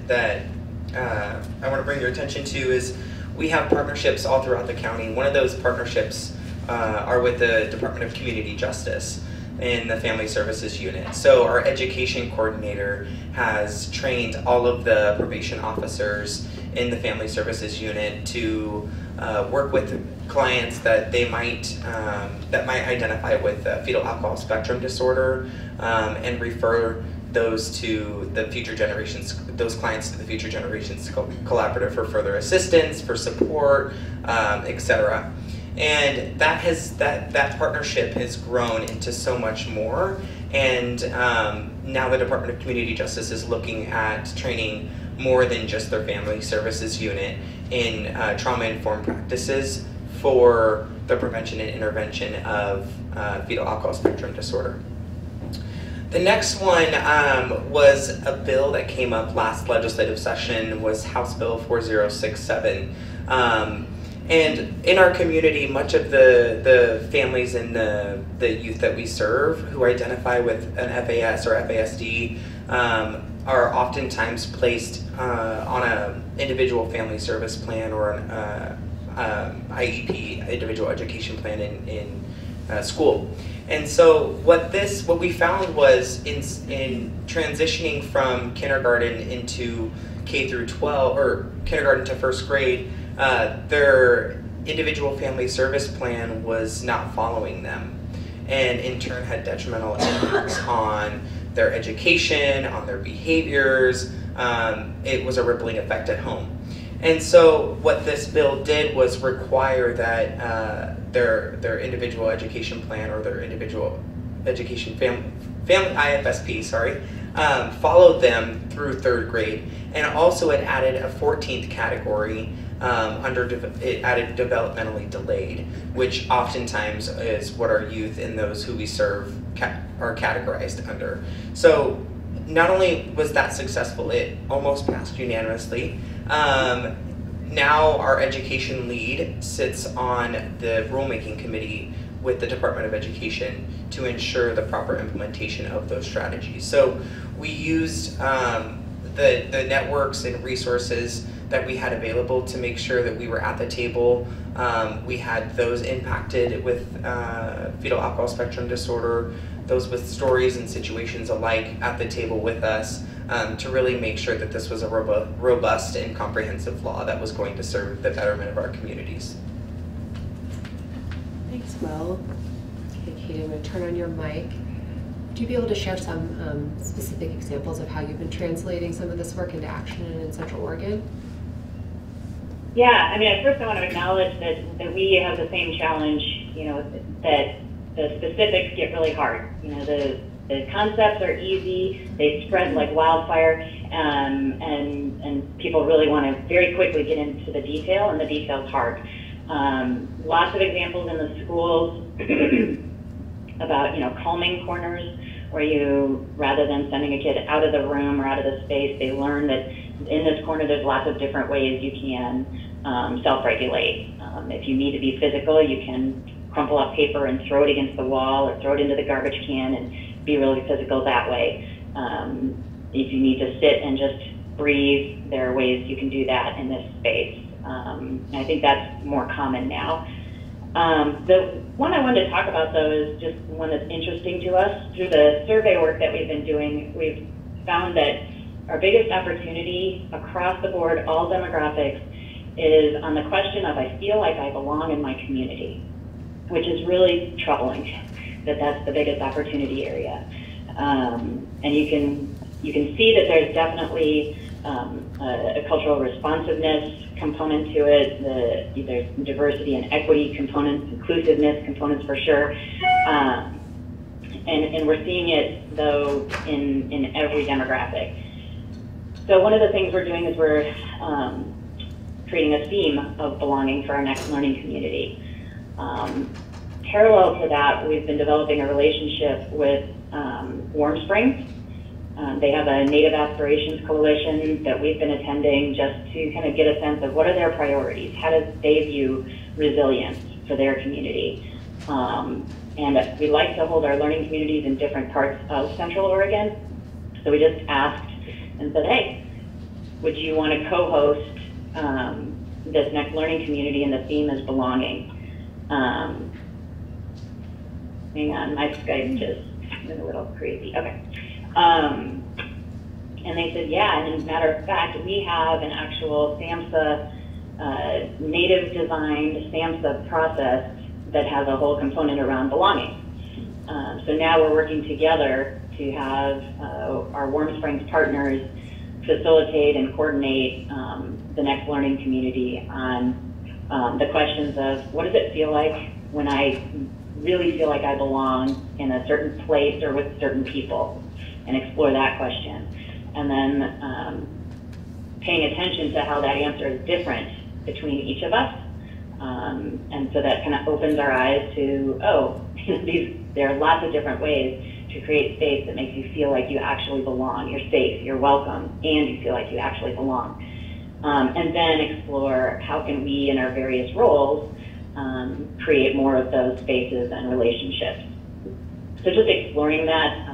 I want to bring your attention to is we have partnerships all throughout the county. One of those partnerships are with the Department of Community Justice in the Family Services Unit. So our education coordinator has trained all of the probation officers in the Family Services Unit to work with clients that they might identify with fetal alcohol spectrum disorder and refer those to the Future Generations, those clients to the Future Generations Collaborative for further assistance, for support, etc. And that partnership has grown into so much more. And now the Department of Community Justice is looking at training more than just their Family Services Unit in trauma-informed practices for the prevention and intervention of fetal alcohol spectrum disorder. The next one was a bill that came up last legislative session, was House Bill 4067. And in our community, much of the families and the youth that we serve who identify with an FAS or FASD are oftentimes placed on an individual family service plan or an IEP, individual education plan in school. And so what we found was in transitioning from kindergarten into K through 12, or kindergarten to first grade, their individual family service plan was not following them, and in turn had detrimental impacts on their education, on their behaviors. It was a rippling effect at home. And so what this bill did was require that their individual education plan or their individual education family IFSP, followed them through third grade. And also it added a 14th category it added developmentally delayed, which oftentimes is what our youth and those who we serve are categorized under. So not only was that successful, it almost passed unanimously. Now our education lead sits on the rulemaking committee with the Department of Education to ensure the proper implementation of those strategies. So we used the networks and resources that we had available to make sure that we were at the table. We had those impacted with fetal alcohol spectrum disorder, those with stories and situations alike at the table with us, to really make sure that this was a robust and comprehensive law that was going to serve the betterment of our communities. Thanks, Will. Okay, Katie, I'm going to turn on your mic. Would you be able to share some specific examples of how you've been translating some of this work into action in Central Oregon? Yeah, I mean, first I want to acknowledge that we have the same challenge, that the specifics get really hard. The concepts are easy, they spread like wildfire, and people really want to very quickly get into the detail, and the detail's hard. Lots of examples in the schools about, calming corners, where you, rather than sending a kid out of the room or out of the space, they learn that in this corner there's lots of different ways you can self-regulate. If you need to be physical, you can crumple up paper and throw it against the wall or throw it into the garbage can and be really physical that way. If you need to sit and just breathe, there are ways you can do that in this space. And I think that's more common now. The one I wanted to talk about, though, is just one that's interesting to us. Through the survey work that we've been doing, we've found that our biggest opportunity across the board, all demographics, is on the question of I feel like I belong in my community, which is really troubling that that's the biggest opportunity area. And you can see that there's definitely a cultural responsiveness component to it. There's diversity and equity components, inclusiveness components for sure. And we're seeing it, though, in every demographic. So one of the things we're doing is we're creating a theme of belonging for our next learning community. Parallel to that, we've been developing a relationship with Warm Springs. They have a Native Aspirations Coalition that we've been attending just to kind of get a sense of what are their priorities, how do they view resilience for their community. And we like to hold our learning communities in different parts of Central Oregon. So we just asked and said, hey, would you want to co-host this next learning community, and the theme is belonging. Hang on, my Skype just went a little crazy. Okay. And they said, yeah, and as a matter of fact, we have an actual SAMHSA, native designed SAMHSA process that has a whole component around belonging. So now we're working together to have our Warm Springs partners facilitate and coordinate the next learning community on the questions of what does it feel like when I really feel like I belong in a certain place or with certain people, and explore that question. And then paying attention to how that answer is different between each of us. And so that kind of opens our eyes to, oh, there are lots of different ways to create space that makes you feel like you actually belong. You're safe, you're welcome, and you feel like you actually belong. And then explore how can we, in our various roles, create more of those spaces and relationships. So just exploring that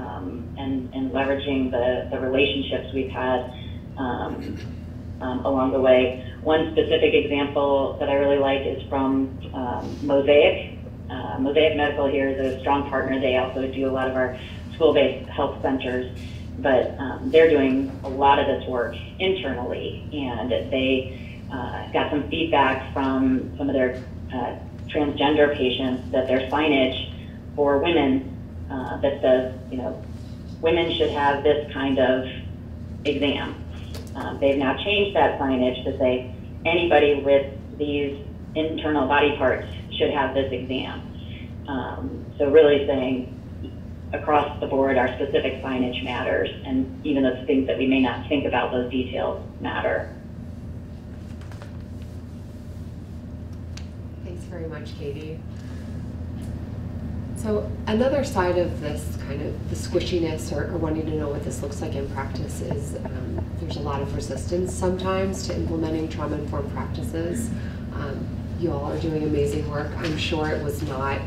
and leveraging the relationships we've had along the way. One specific example that I really like is from Mosaic. Mosaic Medical here is a strong partner. They also do a lot of our school-based health centers, but they're doing a lot of this work internally, and they got some feedback from some of their transgender patients that their signage for women that says, you know, women should have this kind of exam. They've now changed that signage to say anybody with these internal body parts should have this exam. So really saying across the board our specific signage matters, and even those things that we may not think about, those details matter. Thanks very much, Katie. So another side of this kind of the squishiness or wanting to know what this looks like in practice is there's a lot of resistance sometimes to implementing trauma-informed practices. You all are doing amazing work. I'm sure it was not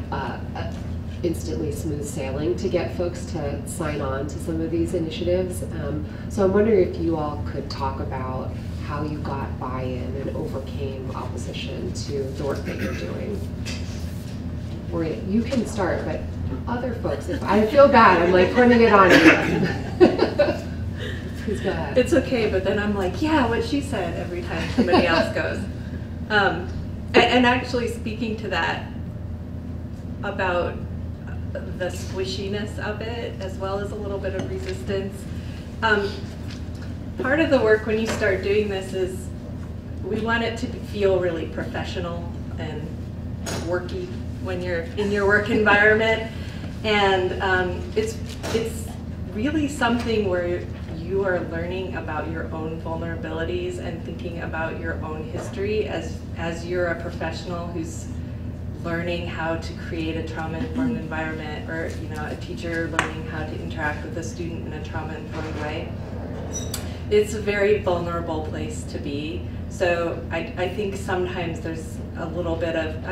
instantly smooth sailing to get folks to sign on to some of these initiatives. So I'm wondering if you all could talk about how you got buy-in and overcame opposition to the work that you're doing. Or you can start, but other folks, if I feel bad, I'm like pointing it on you. Please go ahead. It's okay, but then I'm like, yeah, what she said every time somebody else goes. And actually speaking to that, about the squishiness of it, as well as a little bit of resistance. Part of the work when you start doing this is we want it to feel really professional and worky when you're in your work environment. And it's really something where you are learning about your own vulnerabilities and thinking about your own history as you're a professional who's learning how to create a trauma-informed environment, or a teacher learning how to interact with a student in a trauma-informed way. It's a very vulnerable place to be. So I think sometimes there's a little bit of,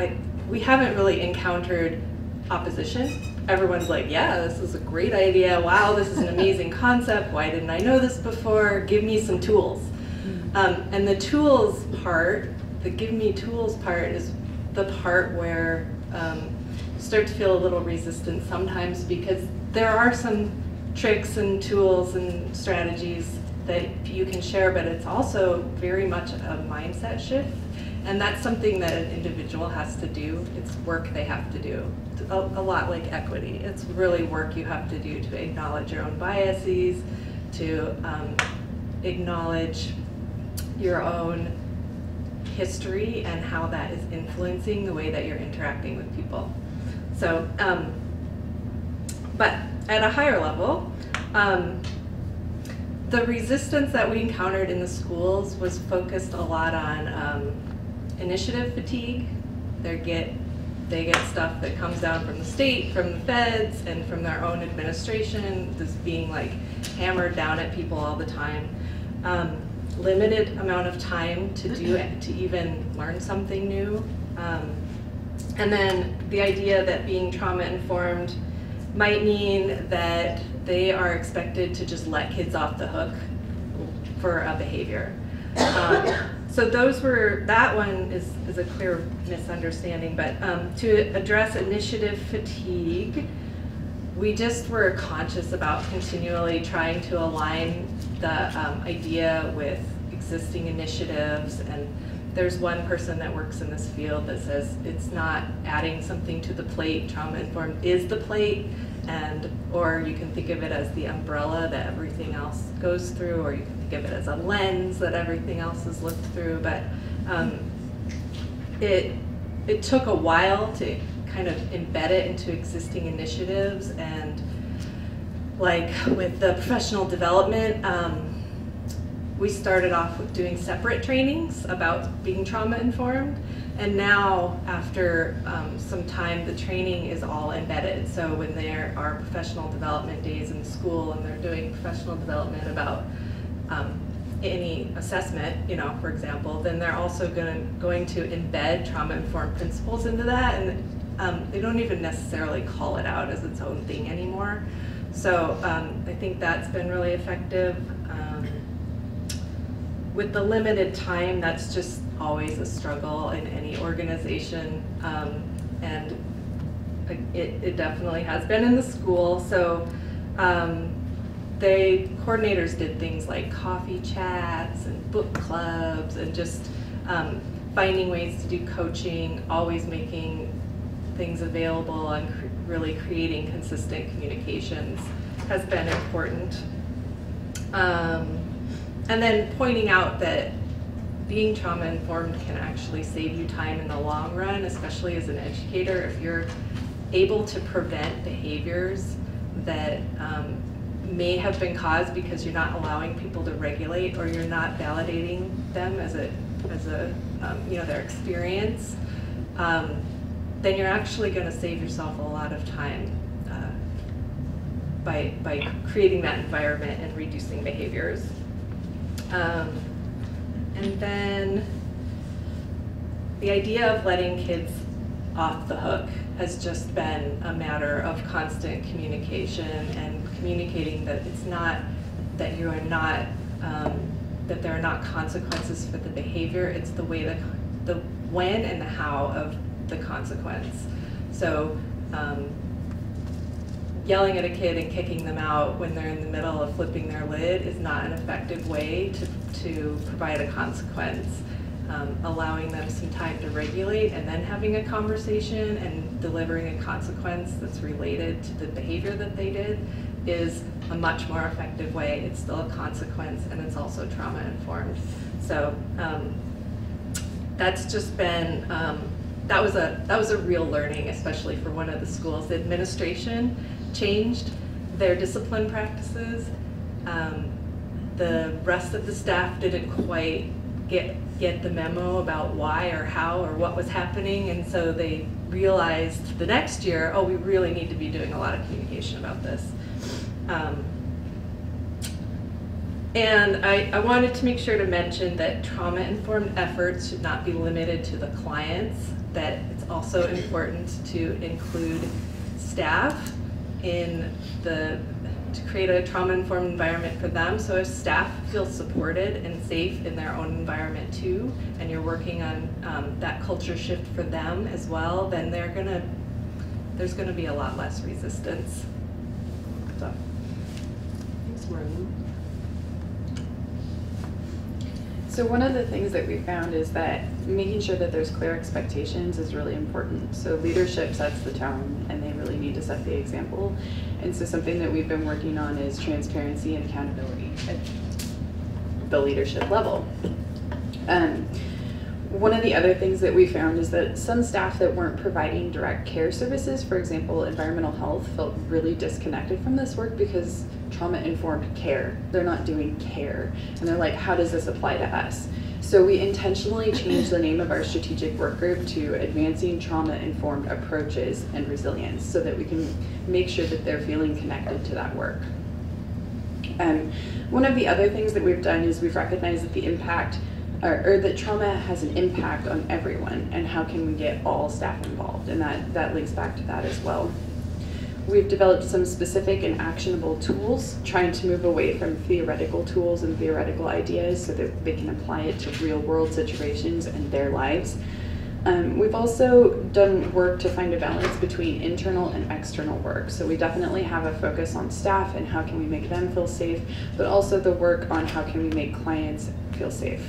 we haven't really encountered opposition. Everyone's like, yeah, this is a great idea. Wow, this is an amazing concept. Why didn't I know this before? Give me some tools. And the tools part, the give me tools part is the part where you start to feel a little resistant sometimes, because there are some tricks and tools and strategies that you can share, but it's also very much a mindset shift. And that's something that an individual has to do. It's work they have to do. A lot like equity. It's really work you have to do to acknowledge your own biases, to acknowledge your own history and how that is influencing the way that you're interacting with people. So, but at a higher level, the resistance that we encountered in the schools was focused a lot on initiative fatigue. They get stuff that comes down from the state, from the feds, and from their own administration, just being like hammered down at people all the time. Limited amount of time to even learn something new. And then the idea that being trauma informed might mean that they are expected to just let kids off the hook for a behavior. So that one is a clear misunderstanding, but to address initiative fatigue, we just were conscious about continually trying to align the idea with existing initiatives. And there's one person that works in this field that says it's not adding something to the plate. Trauma informed is the plate, or you can think of it as the umbrella that everything else goes through, or you can think of it as a lens that everything else is looked through. But it took a while to kind of embed it into existing initiatives, and like with the professional development, we started off with doing separate trainings about being trauma informed, and now after some time the training is all embedded. So when there are professional development days in school and they're doing professional development about any assessment, for example, then they're also going to embed trauma-informed principles into that, and they don't even necessarily call it out as its own thing anymore. So I think that's been really effective. With the limited time, that's just always a struggle in any organization, and it definitely has been in the school. So coordinators did things like coffee chats and book clubs, and just finding ways to do coaching, always making things available, and really creating consistent communications has been important. And then pointing out that being trauma informed can actually save you time in the long run, especially as an educator, if you're able to prevent behaviors that may have been caused because you're not allowing people to regulate, or you're not validating them as their experience, then you're actually going to save yourself a lot of time by creating that environment and reducing behaviors. And then the idea of letting kids off the hook has just been a matter of constant communication, and communicating that it's not that you are not that there are not consequences for the behavior. It's the way the when and the how of the consequence. So yelling at a kid and kicking them out when they're in the middle of flipping their lid is not an effective way to provide a consequence. Allowing them some time to regulate and then having a conversation and delivering a consequence that's related to the behavior that they did is a much more effective way. It's still a consequence, and it's also trauma informed. So that's just been that was a real learning, especially for one of the schools. The administration changed their discipline practices. The rest of the staff didn't quite get the memo about why or how or what was happening, and so they realized the next year, oh, we really need to be doing a lot of communication about this. And I wanted to make sure to mention that trauma-informed efforts should not be limited to the clients, that it's also important to include staff in to create a trauma-informed environment for them, so if staff feel supported and safe in their own environment too, and you're working on that culture shift for them as well, then there's gonna be a lot less resistance. So. Thanks, Maureen. So one of the things that we found is that making sure that there's clear expectations is really important. So leadership sets the tone, and they really need to set the example. And so something that we've been working on is transparency and accountability at the leadership level. One of the other things that we found is that some staff that weren't providing direct care services, for example, environmental health, felt really disconnected from this work because trauma-informed care, they're not doing care. And they're like, how does this apply to us? So we intentionally changed the name of our strategic work group to Advancing Trauma-Informed Approaches and Resilience, so that we can make sure that they're feeling connected to that work. One of the other things that we've done is we've recognized that the impact or that trauma has an impact on everyone, and how can we get all staff involved, and that links back to that as well. We've developed some specific and actionable tools, trying to move away from theoretical tools and theoretical ideas so that they can apply it to real world situations and their lives. We've also done work to find a balance between internal and external work. So we definitely have a focus on staff and how can we make them feel safe, but also the work on how can we make clients feel safe.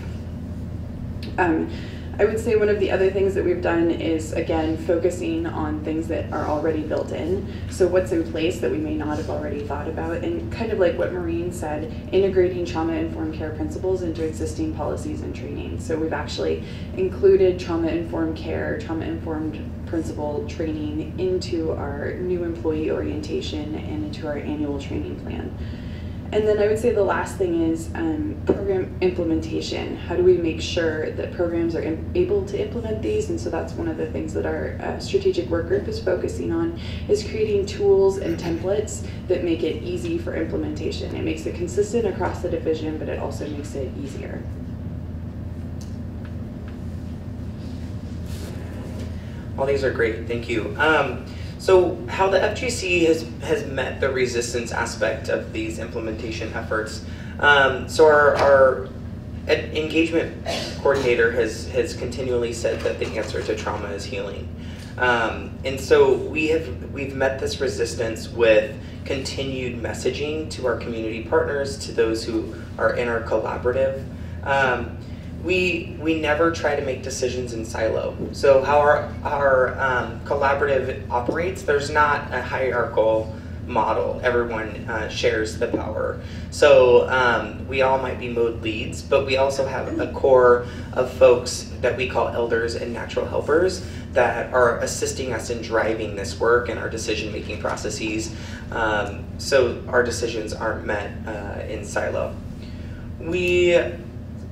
I would say one of the other things that we've done is, again, focusing on things that are already built in. So what's in place that we may not have already thought about, and kind of like what Maureen said, integrating trauma-informed care principles into existing policies and training. So we've actually included trauma-informed care, trauma-informed principle training into our new employee orientation and into our annual training plan. And then I would say the last thing is program implementation. How do we make sure that programs are able to implement these? And so that's one of the things that our strategic work group is focusing on, is creating tools and templates that make it easy for implementation. It makes it consistent across the division, but it also makes it easier. All these are great, thank you. So how the FGC has met the resistance aspect of these implementation efforts. So our engagement coordinator has continually said that the answer to trauma is healing. And so we've met this resistance with continued messaging to our community partners, to those who are in our collaborative. We never try to make decisions in silo. So how our collaborative operates, there's not a hierarchical model. Everyone shares the power. So we all might be mode leads, but we also have a core of folks that we call elders and natural helpers that are assisting us in driving this work and our decision-making processes. So our decisions aren't met in silo.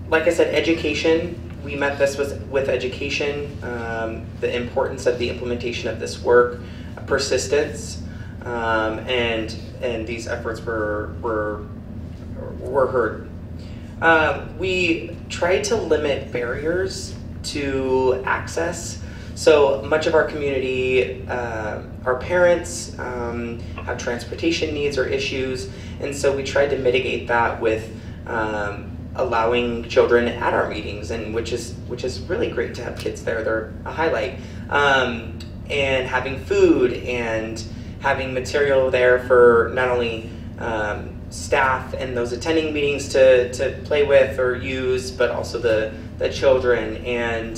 Like I said, education, we met this with education, the importance of the implementation of this work, persistence, and these efforts were heard. We tried to limit barriers to access. So much of our community, our parents have transportation needs or issues, and so we tried to mitigate that with allowing children at our meetings, and which is really great to have kids there. They're a highlight. And having food and having material there for not only staff and those attending meetings to play with or use, but also the children. And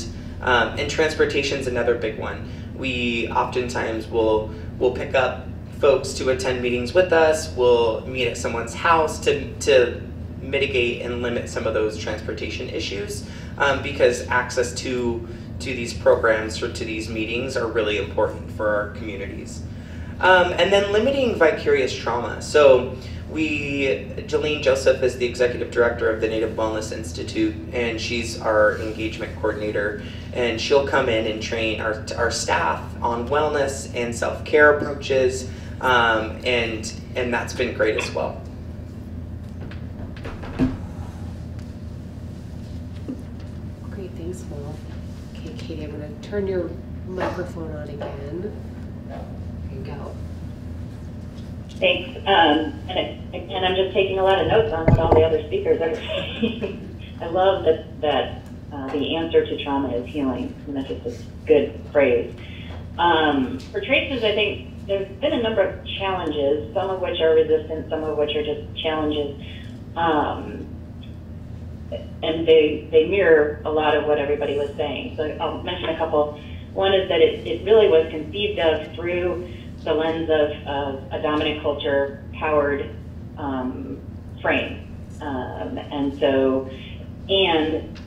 transportation's another big one. We oftentimes will pick up folks to attend meetings with us. We'll meet at someone's house to mitigate and limit some of those transportation issues, because access to these programs or to these meetings are really important for our communities. And then limiting vicarious trauma. So Jolene Joseph is the executive director of the Native Wellness Institute, and she's our engagement coordinator, and she'll come in and train our staff on wellness and self-care approaches, and that's been great as well. Great, thanks, Will. Okay, Katie, I'm going to turn your microphone on again. There you go. Thanks. And I'm just taking a lot of notes on what all the other speakers are saying. I love that the answer to trauma is healing, and that's just a good phrase. For Traces, I think there's been a number of challenges, some of which are resistant, some of which are just challenges. And they mirror a lot of what everybody was saying. So I'll mention a couple. One is that it really was conceived of through the lens of a dominant culture powered frame. And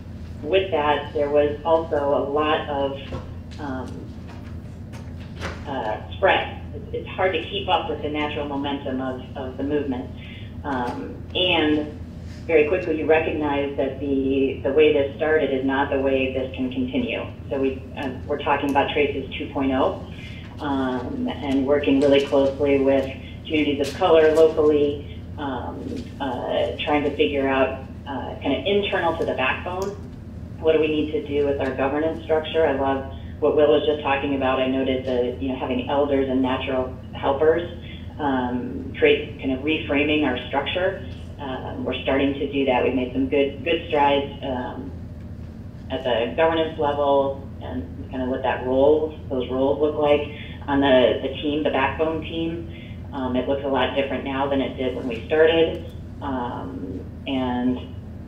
with that, there was also a lot of spread. It's hard to keep up with the natural momentum of the movement. And very quickly you recognize that the way this started is not the way this can continue. So we're talking about Traces 2.0 and working really closely with communities of color locally, trying to figure out kind of internal to the backbone, what do we need to do with our governance structure. I love what Will was just talking about. I noted having elders and natural helpers, create kind of reframing our structure. We're starting to do that. We've made some good strides at the governance level and kind of what those roles look like. On the team, the backbone team, it looks a lot different now than it did when we started.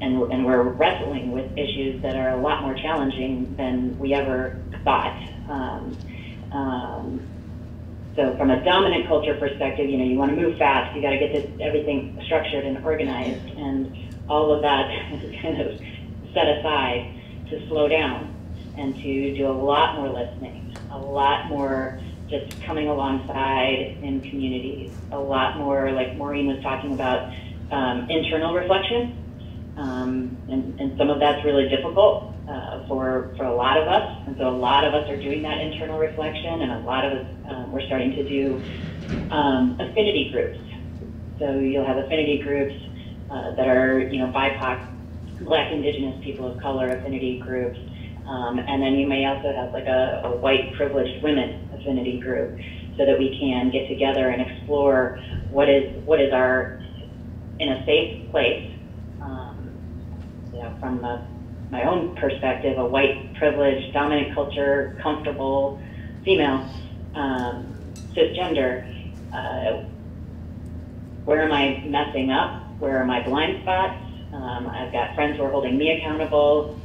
And we're wrestling with issues that are a lot more challenging than we ever thought. So from a dominant culture perspective, you want to move fast, you got to get everything structured and organized, and all of that is kind of set aside to slow down and to do a lot more listening, a lot more just coming alongside in communities, a lot more, like Maureen was talking about, internal reflection. And some of that's really difficult for a lot of us, and so a lot of us are doing that internal reflection, and a lot of us we're starting to do affinity groups. So you'll have affinity groups that are BIPOC, Black, Indigenous, people of color affinity groups, and then you may also have like a white privileged women affinity group, so that we can get together and explore what is our in a safe place. From my own perspective, a white, privileged, dominant culture, comfortable female, cisgender, where am I messing up? Where are my blind spots? I've got friends who are holding me accountable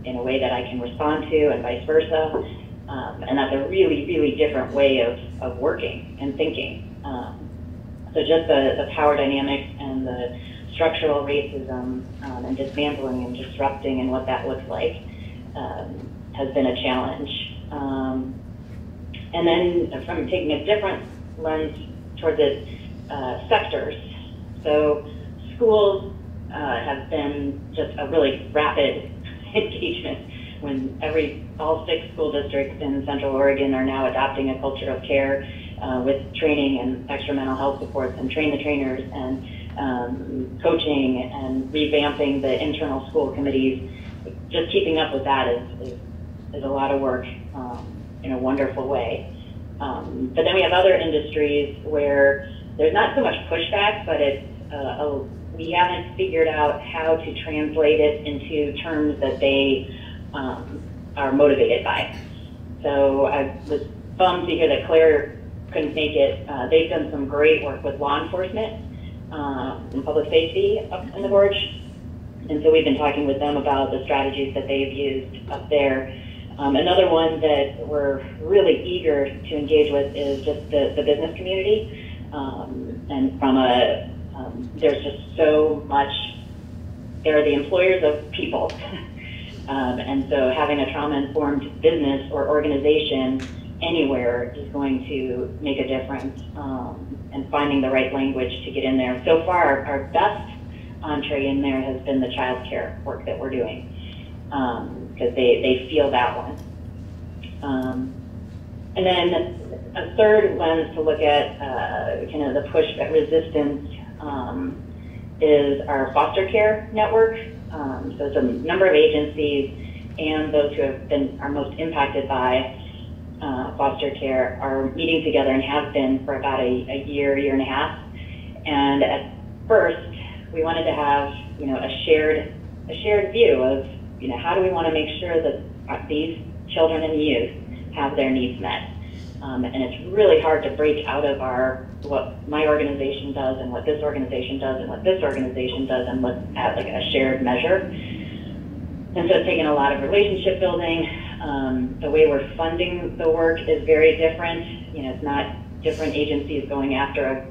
in a way that I can respond to, and vice versa. And that's a really, really different way of working and thinking. So just the power dynamics and the structural racism and dismantling and disrupting and what that looks like has been a challenge. And then from taking a different lens towards it, sectors. So schools have been just a really rapid engagement when all 6 school districts in Central Oregon are now adopting a culture of care with training and extra mental health supports and train the trainers and coaching and revamping the internal school committees. Just keeping up with that is a lot of work in a wonderful way. But then we have other industries where there's not so much pushback, but we haven't figured out how to translate it into terms that they are motivated by. So I was bummed to hear that Claire couldn't make it. They've done some great work with law enforcement and public safety up in the gorge. And so we've been talking with them about the strategies that they've used up there. Another one that we're really eager to engage with is just the business community. And there's just so much, they're the employers of people. And so having a trauma-informed business or organization anywhere is going to make a difference, and finding the right language to get in there. So far, our best entree in there has been the child care work that we're doing, because they feel that one. And then a third lens to look at kind of the push at resistance is our foster care network. So it's a number of agencies and those who are most impacted by foster care are meeting together and have been for about a year and a half. And at first, we wanted to have, you know, a shared view of, you know, how do we want to make sure that these children and youth have their needs met. And it's really hard to break out of what my organization does and what this organization does and what this organization does and look at like a shared measure. And so it's taken a lot of relationship building. The way we're funding the work is very different. You know, it's not different agencies going after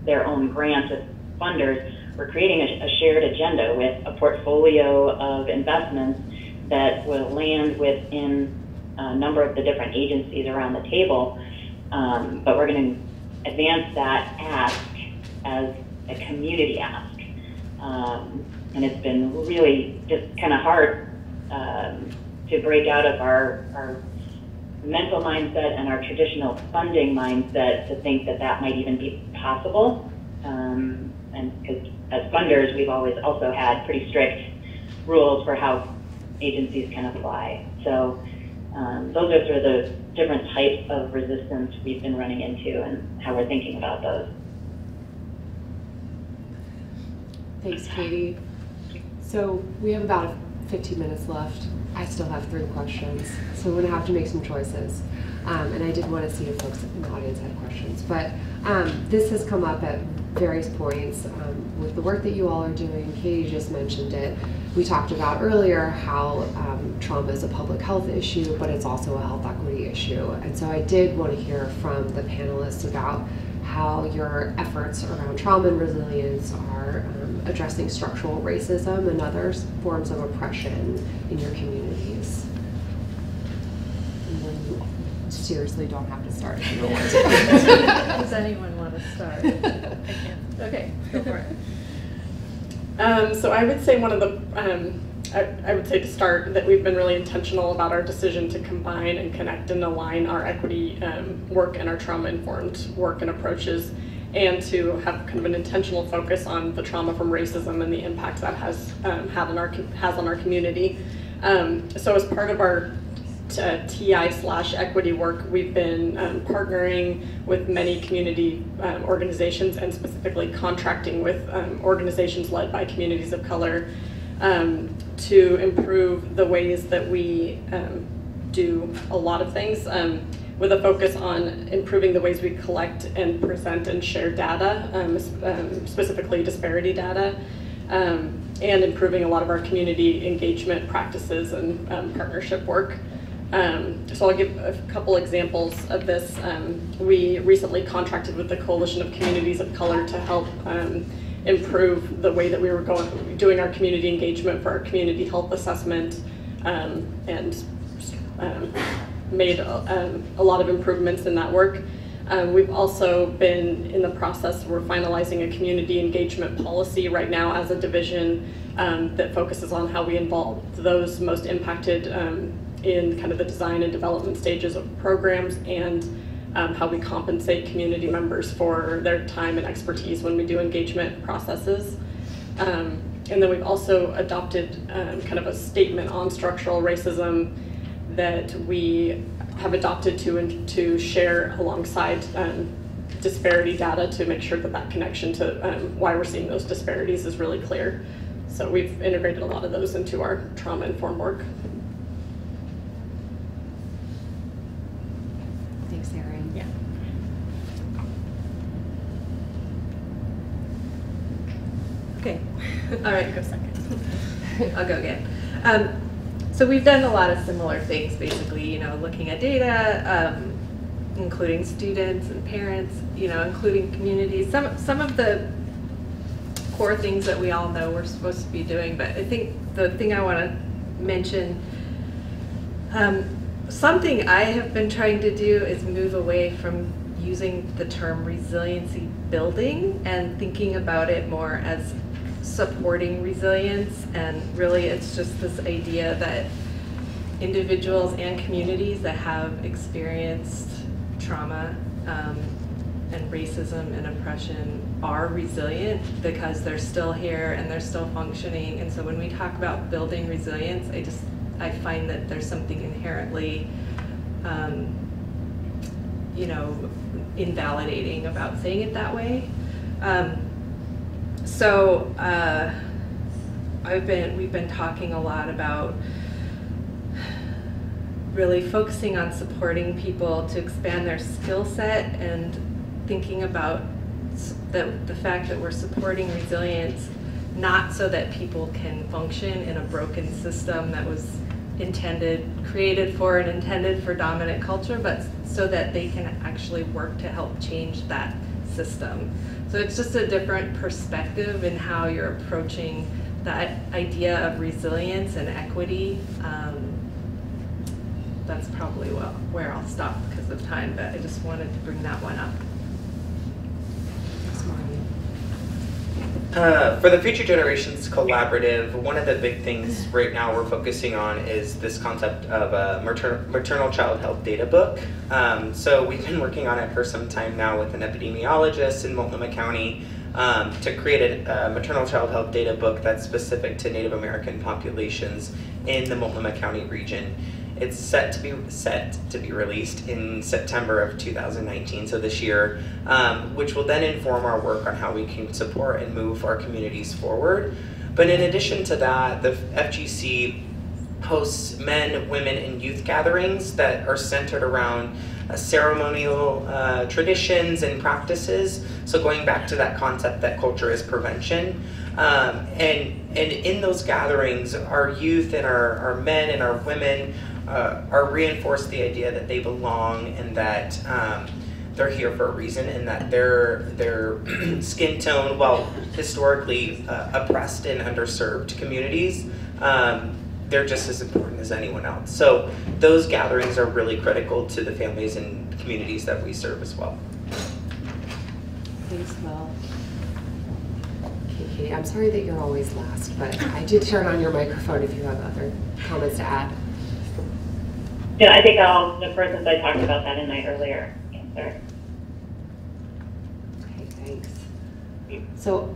their own grants with funders. We're creating a shared agenda with a portfolio of investments that will land within a number of the different agencies around the table, but we're going to advance that ask as a community ask. And it's been really just kind of hard to break out of our mental mindset and our traditional funding mindset to think that that might even be possible. And because as funders, we've always also had pretty strict rules for how agencies can apply. So those are sort of the different types of resistance we've been running into and how we're thinking about those. Thanks, Katie. So we have about 15 minutes left. I still have 3 questions, so we're gonna have to make some choices. And I did want to see if folks in the audience had questions, but this has come up at various points with the work that you all are doing. Katie just mentioned it. We talked about earlier how trauma is a public health issue, but it's also a health equity issue. And so I did want to hear from the panelists about how your efforts around trauma and resilience are addressing structural racism and other forms of oppression in your communities. And when you seriously don't have to start if you don't want to. Does anyone want to start? I can't. Okay, go for it. So I would say one of the, I would say to start that we've been really intentional about our decision to combine and connect and align our equity work and our trauma-informed work and approaches, and to have kind of an intentional focus on the trauma from racism and the impact that has on our community. So as part of our TI/equity work, we've been partnering with many community organizations and specifically contracting with organizations led by communities of color to improve the ways that we do a lot of things with a focus on improving the ways we collect and present and share data, specifically disparity data, and improving a lot of our community engagement practices and partnership work. So I'll give a couple examples of this. We recently contracted with the Coalition of Communities of Color to help improve the way that we were doing our community engagement for our community health assessment, and made a lot of improvements in that work. We've also been in the process, we're finalizing a community engagement policy right now as a division that focuses on how we involve those most impacted in kind of the design and development stages of programs, and how we compensate community members for their time and expertise when we do engagement processes. And then we've also adopted kind of a statement on structural racism that we have adopted to share alongside disparity data to make sure that that connection to why we're seeing those disparities is really clear. So we've integrated a lot of those into our trauma-informed work. Thanks, Erin. Yeah. Okay. All right, go second. I'll go again. So we've done a lot of similar things, basically, you know, looking at data, including students and parents, you know, including communities. Some of the core things that we all know we're supposed to be doing, but I think the thing I want to mention, something I have been trying to do is move away from using the term resiliency building and thinking about it more as supporting resilience. And really it's just this idea that individuals and communities that have experienced trauma and racism and oppression are resilient because they're still here and they're still functioning. And so when we talk about building resilience, I find that there's something inherently you know, invalidating about saying it that way. We've been talking a lot about really focusing on supporting people to expand their skill set and thinking about the fact that we're supporting resilience not so that people can function in a broken system that was created for and intended for dominant culture, but so that they can actually work to help change that system. So it's just a different perspective in how you're approaching that idea of resilience and equity. That's probably where I'll stop because of time, but I just wanted to bring that one up. For the Future Generations Collaborative, one of the big things right now we're focusing on is this concept of a maternal child health data book. So we've been working on it for some time now with an epidemiologist in Multnomah County to create a maternal child health data book that's specific to Native American populations in the Multnomah County region. It's set to be released in September of 2019, so this year, which will then inform our work on how we can support and move our communities forward. But in addition to that, the FGC hosts men, women, and youth gatherings that are centered around ceremonial traditions and practices. So going back to that concept that culture is prevention. And in those gatherings, our youth and our men and our women are reinforced the idea that they belong and that they're here for a reason, and that their skin tone, while historically oppressed and underserved communities, they're just as important as anyone else. So those gatherings are really critical to the families and communities that we serve as well. Thanks, Will. Okay, Katie, I'm sorry that you're always last, but I did turn on your microphone if you have other comments to add. Yeah, I think I'll defer since I talked about that in my earlier answer. Okay, thanks. So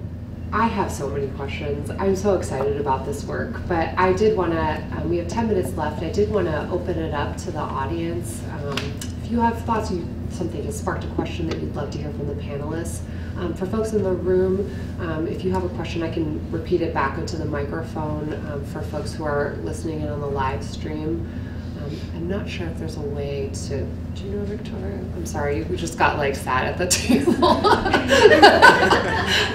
I have so many questions. I'm so excited about this work, but I did want to, we have 10 minutes left. I did want to open it up to the audience. If you have thoughts, something has sparked a question that you'd love to hear from the panelists. For folks in the room, if you have a question, I can repeat it back into the microphone for folks who are listening in on the live stream. I'm not sure if there's a way to, do you know, Victoria? I'm sorry, we just got like sat at the table.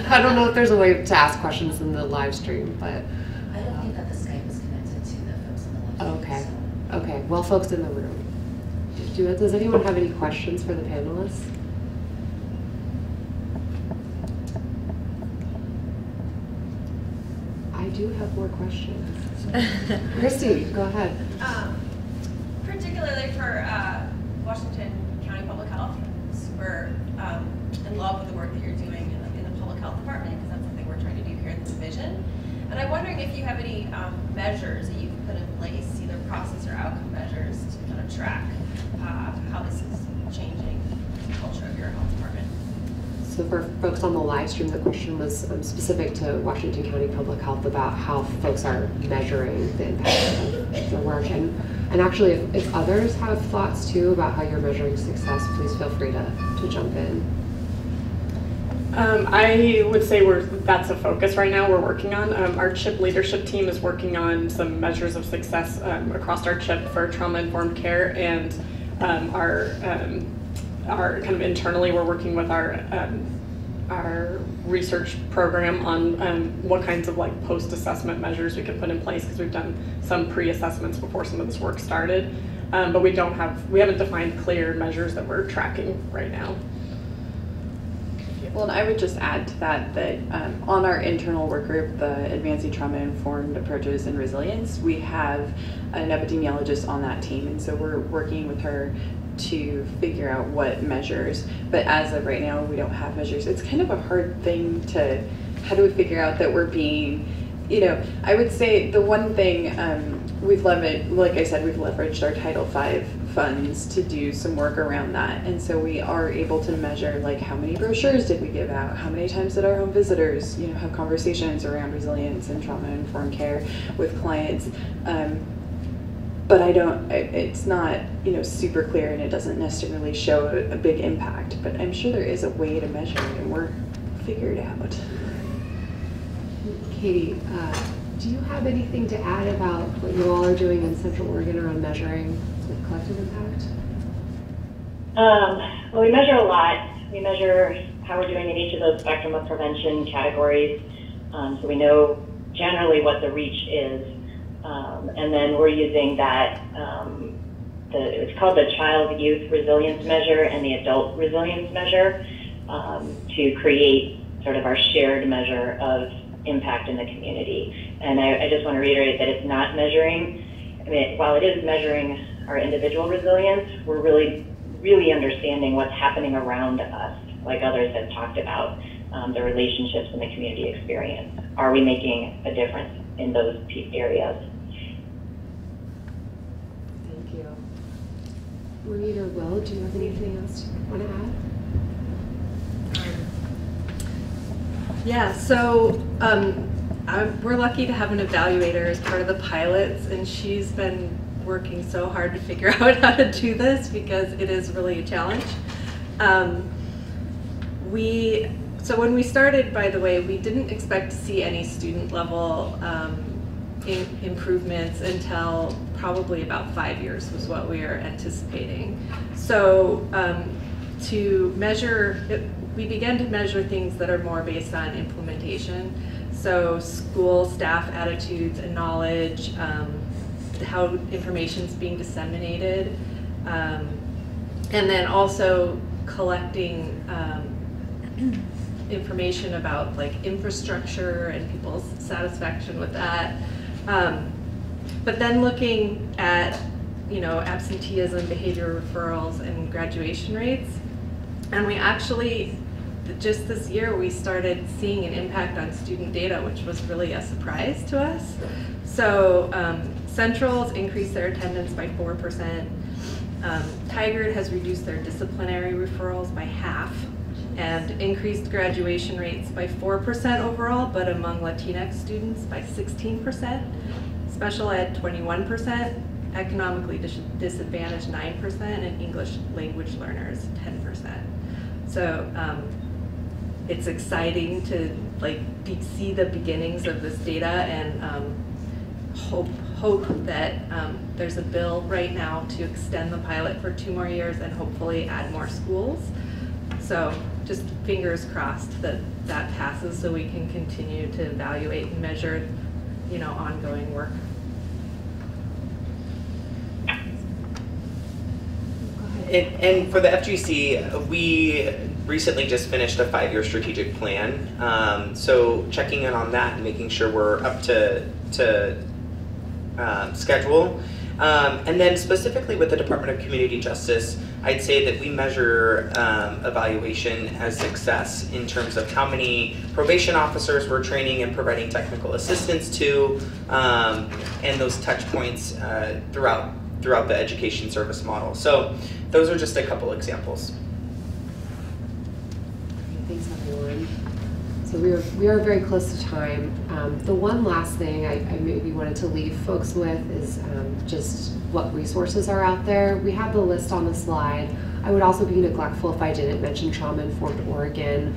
I don't know if there's a way to ask questions in the live stream, but. I don't think that the Skype is connected to the folks in the live stream. Okay, okay, well, folks in the room. Does anyone have any questions for the panelists? I do have more questions. Christy, go ahead. Particularly for Washington County Public Health, I'm super in love with the work that you're doing in the public health department, because that's something we're trying to do here in the division. And I'm wondering if you have any measures that you've put in place, either process or outcome measures, to kind of track how this is changing the culture of your health department. So for folks on the live stream, the question was specific to Washington County Public Health about how folks are measuring the impact of their work. And actually, if others have thoughts too about how you're measuring success, please feel free to jump in. I would say that's a focus right now we're working on. Our CHIP leadership team is working on some measures of success across our CHIP for trauma-informed care, and our kind of internally we're working with our research program on what kinds of like post-assessment measures we could put in place, because we've done some pre-assessments before some of this work started, but we haven't defined clear measures that we're tracking right now. Well, and I would just add to that on our internal work group, the Advancing Trauma-Informed Approaches and Resilience, we have an epidemiologist on that team, and so we're working with her to figure out what measures, but as of right now, we don't have measures. It's kind of a hard thing how do we figure out that we're being, I would say the one thing we've leveraged, like I said, we've leveraged our Title V funds to do some work around that, and so we are able to measure like how many brochures did we give out, how many times did our home visitors have conversations around resilience and trauma-informed care with clients. but it's not, super clear, and it doesn't necessarily show a big impact, but I'm sure there is a way to measure it, and we're figured out. Katie, do you have anything to add about what you all are doing in Central Oregon around measuring the collective impact? Well, we measure a lot. We measure how we're doing in each of those spectrum of prevention categories. So we know generally what the reach is. And then we're using that, it's called the Child Youth Resilience Measure and the Adult Resilience Measure, to create sort of our shared measure of impact in the community. And I just want to reiterate that it's not measuring, while it is measuring our individual resilience, we're really understanding what's happening around us, like others have talked about, the relationships and the community experience. Are we making a difference in those areas? Thank you. Reed or Will, do you have anything else you want to add? Yeah, so we're lucky to have an evaluator as part of the pilots, and she's been working so hard to figure out how to do this because it is really a challenge. So when we started, by the way, we didn't expect to see any student level improvements until probably about 5 years was what we were anticipating. So to measure, we began to measure things that are more based on implementation. So school staff attitudes and knowledge, how information is being disseminated, and then also collecting information about like infrastructure and people's satisfaction with that. But then looking at, absenteeism, behavior referrals, and graduation rates. And we actually, just this year, we started seeing an impact on student data, which was really a surprise to us. So Central's increased their attendance by 4%. Tigard has reduced their disciplinary referrals by half and increased graduation rates by 4% overall, but among Latinx students by 16%, special ed 21%, economically disadvantaged 9%, and English language learners 10%. So it's exciting to see the beginnings of this data, and hope that there's a bill right now to extend the pilot for 2 more years and hopefully add more schools. So just fingers crossed that that passes so we can continue to evaluate and measure, ongoing work. And for the FGC, we recently just finished a 5-year strategic plan. So checking in on that and making sure we're up to schedule. And then specifically with the Department of Community Justice, I'd say that we measure evaluation as success in terms of how many probation officers we're training and providing technical assistance to, and those touch points throughout the education service model. So those are just a couple examples. Thanks, everyone. So we are very close to time. The one last thing I maybe wanted to leave folks with is just what resources are out there. We have the list on the slide. I would also be neglectful if I didn't mention Trauma Informed Oregon,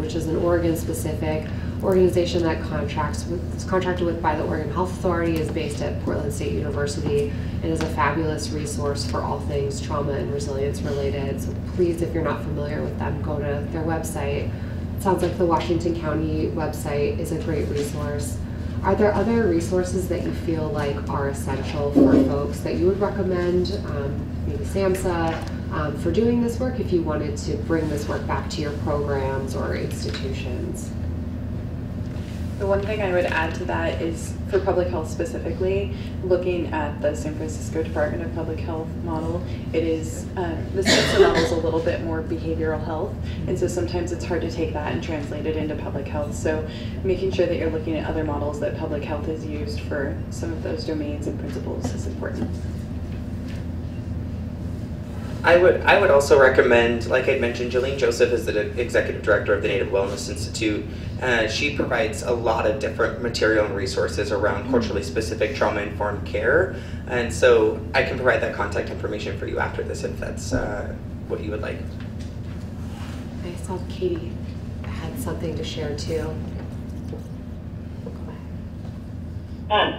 which is an Oregon-specific organization that is contracted with by the Oregon Health Authority, is based at Portland State University, and is a fabulous resource for all things trauma and resilience related. So please, if you're not familiar with them, go to their website. It sounds like the Washington County website is a great resource. Are there other resources that you feel like are essential for folks that you would recommend, maybe SAMHSA, for doing this work if you wanted to bring this work back to your programs or institutions? The one thing I would add to that is, for public health specifically, looking at the San Francisco Department of Public Health model, it is, the SAMHSA model is a little bit more behavioral health, and so sometimes it's hard to take that and translate it into public health. So making sure that you're looking at other models that public health has used for some of those domains and principles is important. I would also recommend, like I mentioned, Jolene Joseph is the Executive Director of the Native Wellness Institute. She provides a lot of different material and resources around culturally specific trauma-informed care. And so I can provide that contact information for you after this if that's what you would like. I saw Katie had something to share too.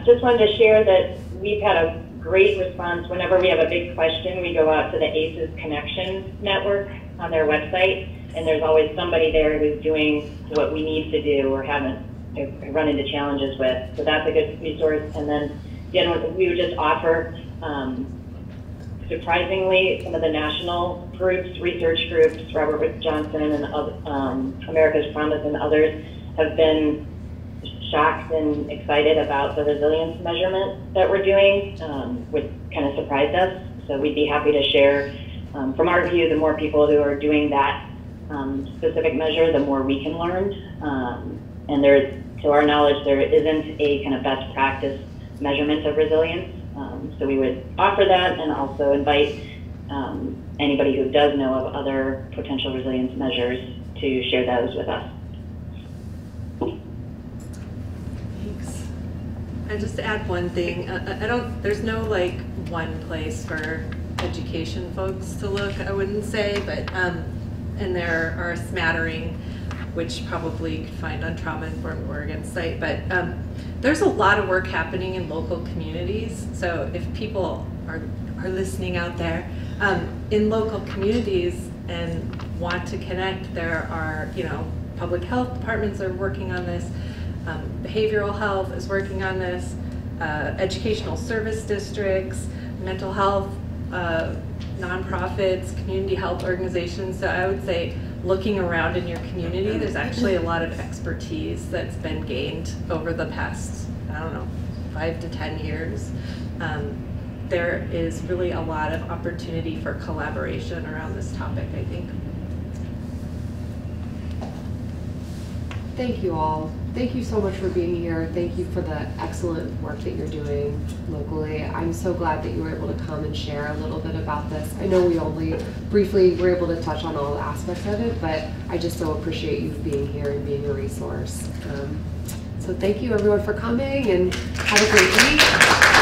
Just wanted to share that we've had a great response. Whenever we have a big question, we go out to the ACES Connection Network on their website, and there's always somebody there who's doing what we need to do or haven't run into challenges with. So that's a good resource. And then the other one, we would just offer, surprisingly, some of the national groups, research groups, Robert Wood Johnson and America's Promise and others have been shocked and excited about the resilience measurement that we're doing, which kind of surprised us. So we'd be happy to share. From our view, the more people who are doing that specific measure, the more we can learn. And to our knowledge, there isn't a kind of best practice measurement of resilience. So we would offer that and also invite anybody who does know of other potential resilience measures to share those with us. And just to add one thing, there's no like one place for education folks to look, I wouldn't say, but, and there are a smattering, which probably you could find on Trauma Informed Oregon's site, but there's a lot of work happening in local communities. So if people are listening out there, in local communities and want to connect, there are, public health departments are working on this. Behavioral health is working on this, educational service districts, mental health, nonprofits, community health organizations. So I would say looking around in your community, there's actually a lot of expertise that's been gained over the past, 5 to 10 years. There is really a lot of opportunity for collaboration around this topic, I think. Thank you all. Thank you so much for being here. Thank you for the excellent work that you're doing locally. I'm so glad that you were able to come and share a little bit about this. I know we only briefly were able to touch on all the aspects of it, but I just so appreciate you being here and being a resource. So thank you everyone for coming and have a great week.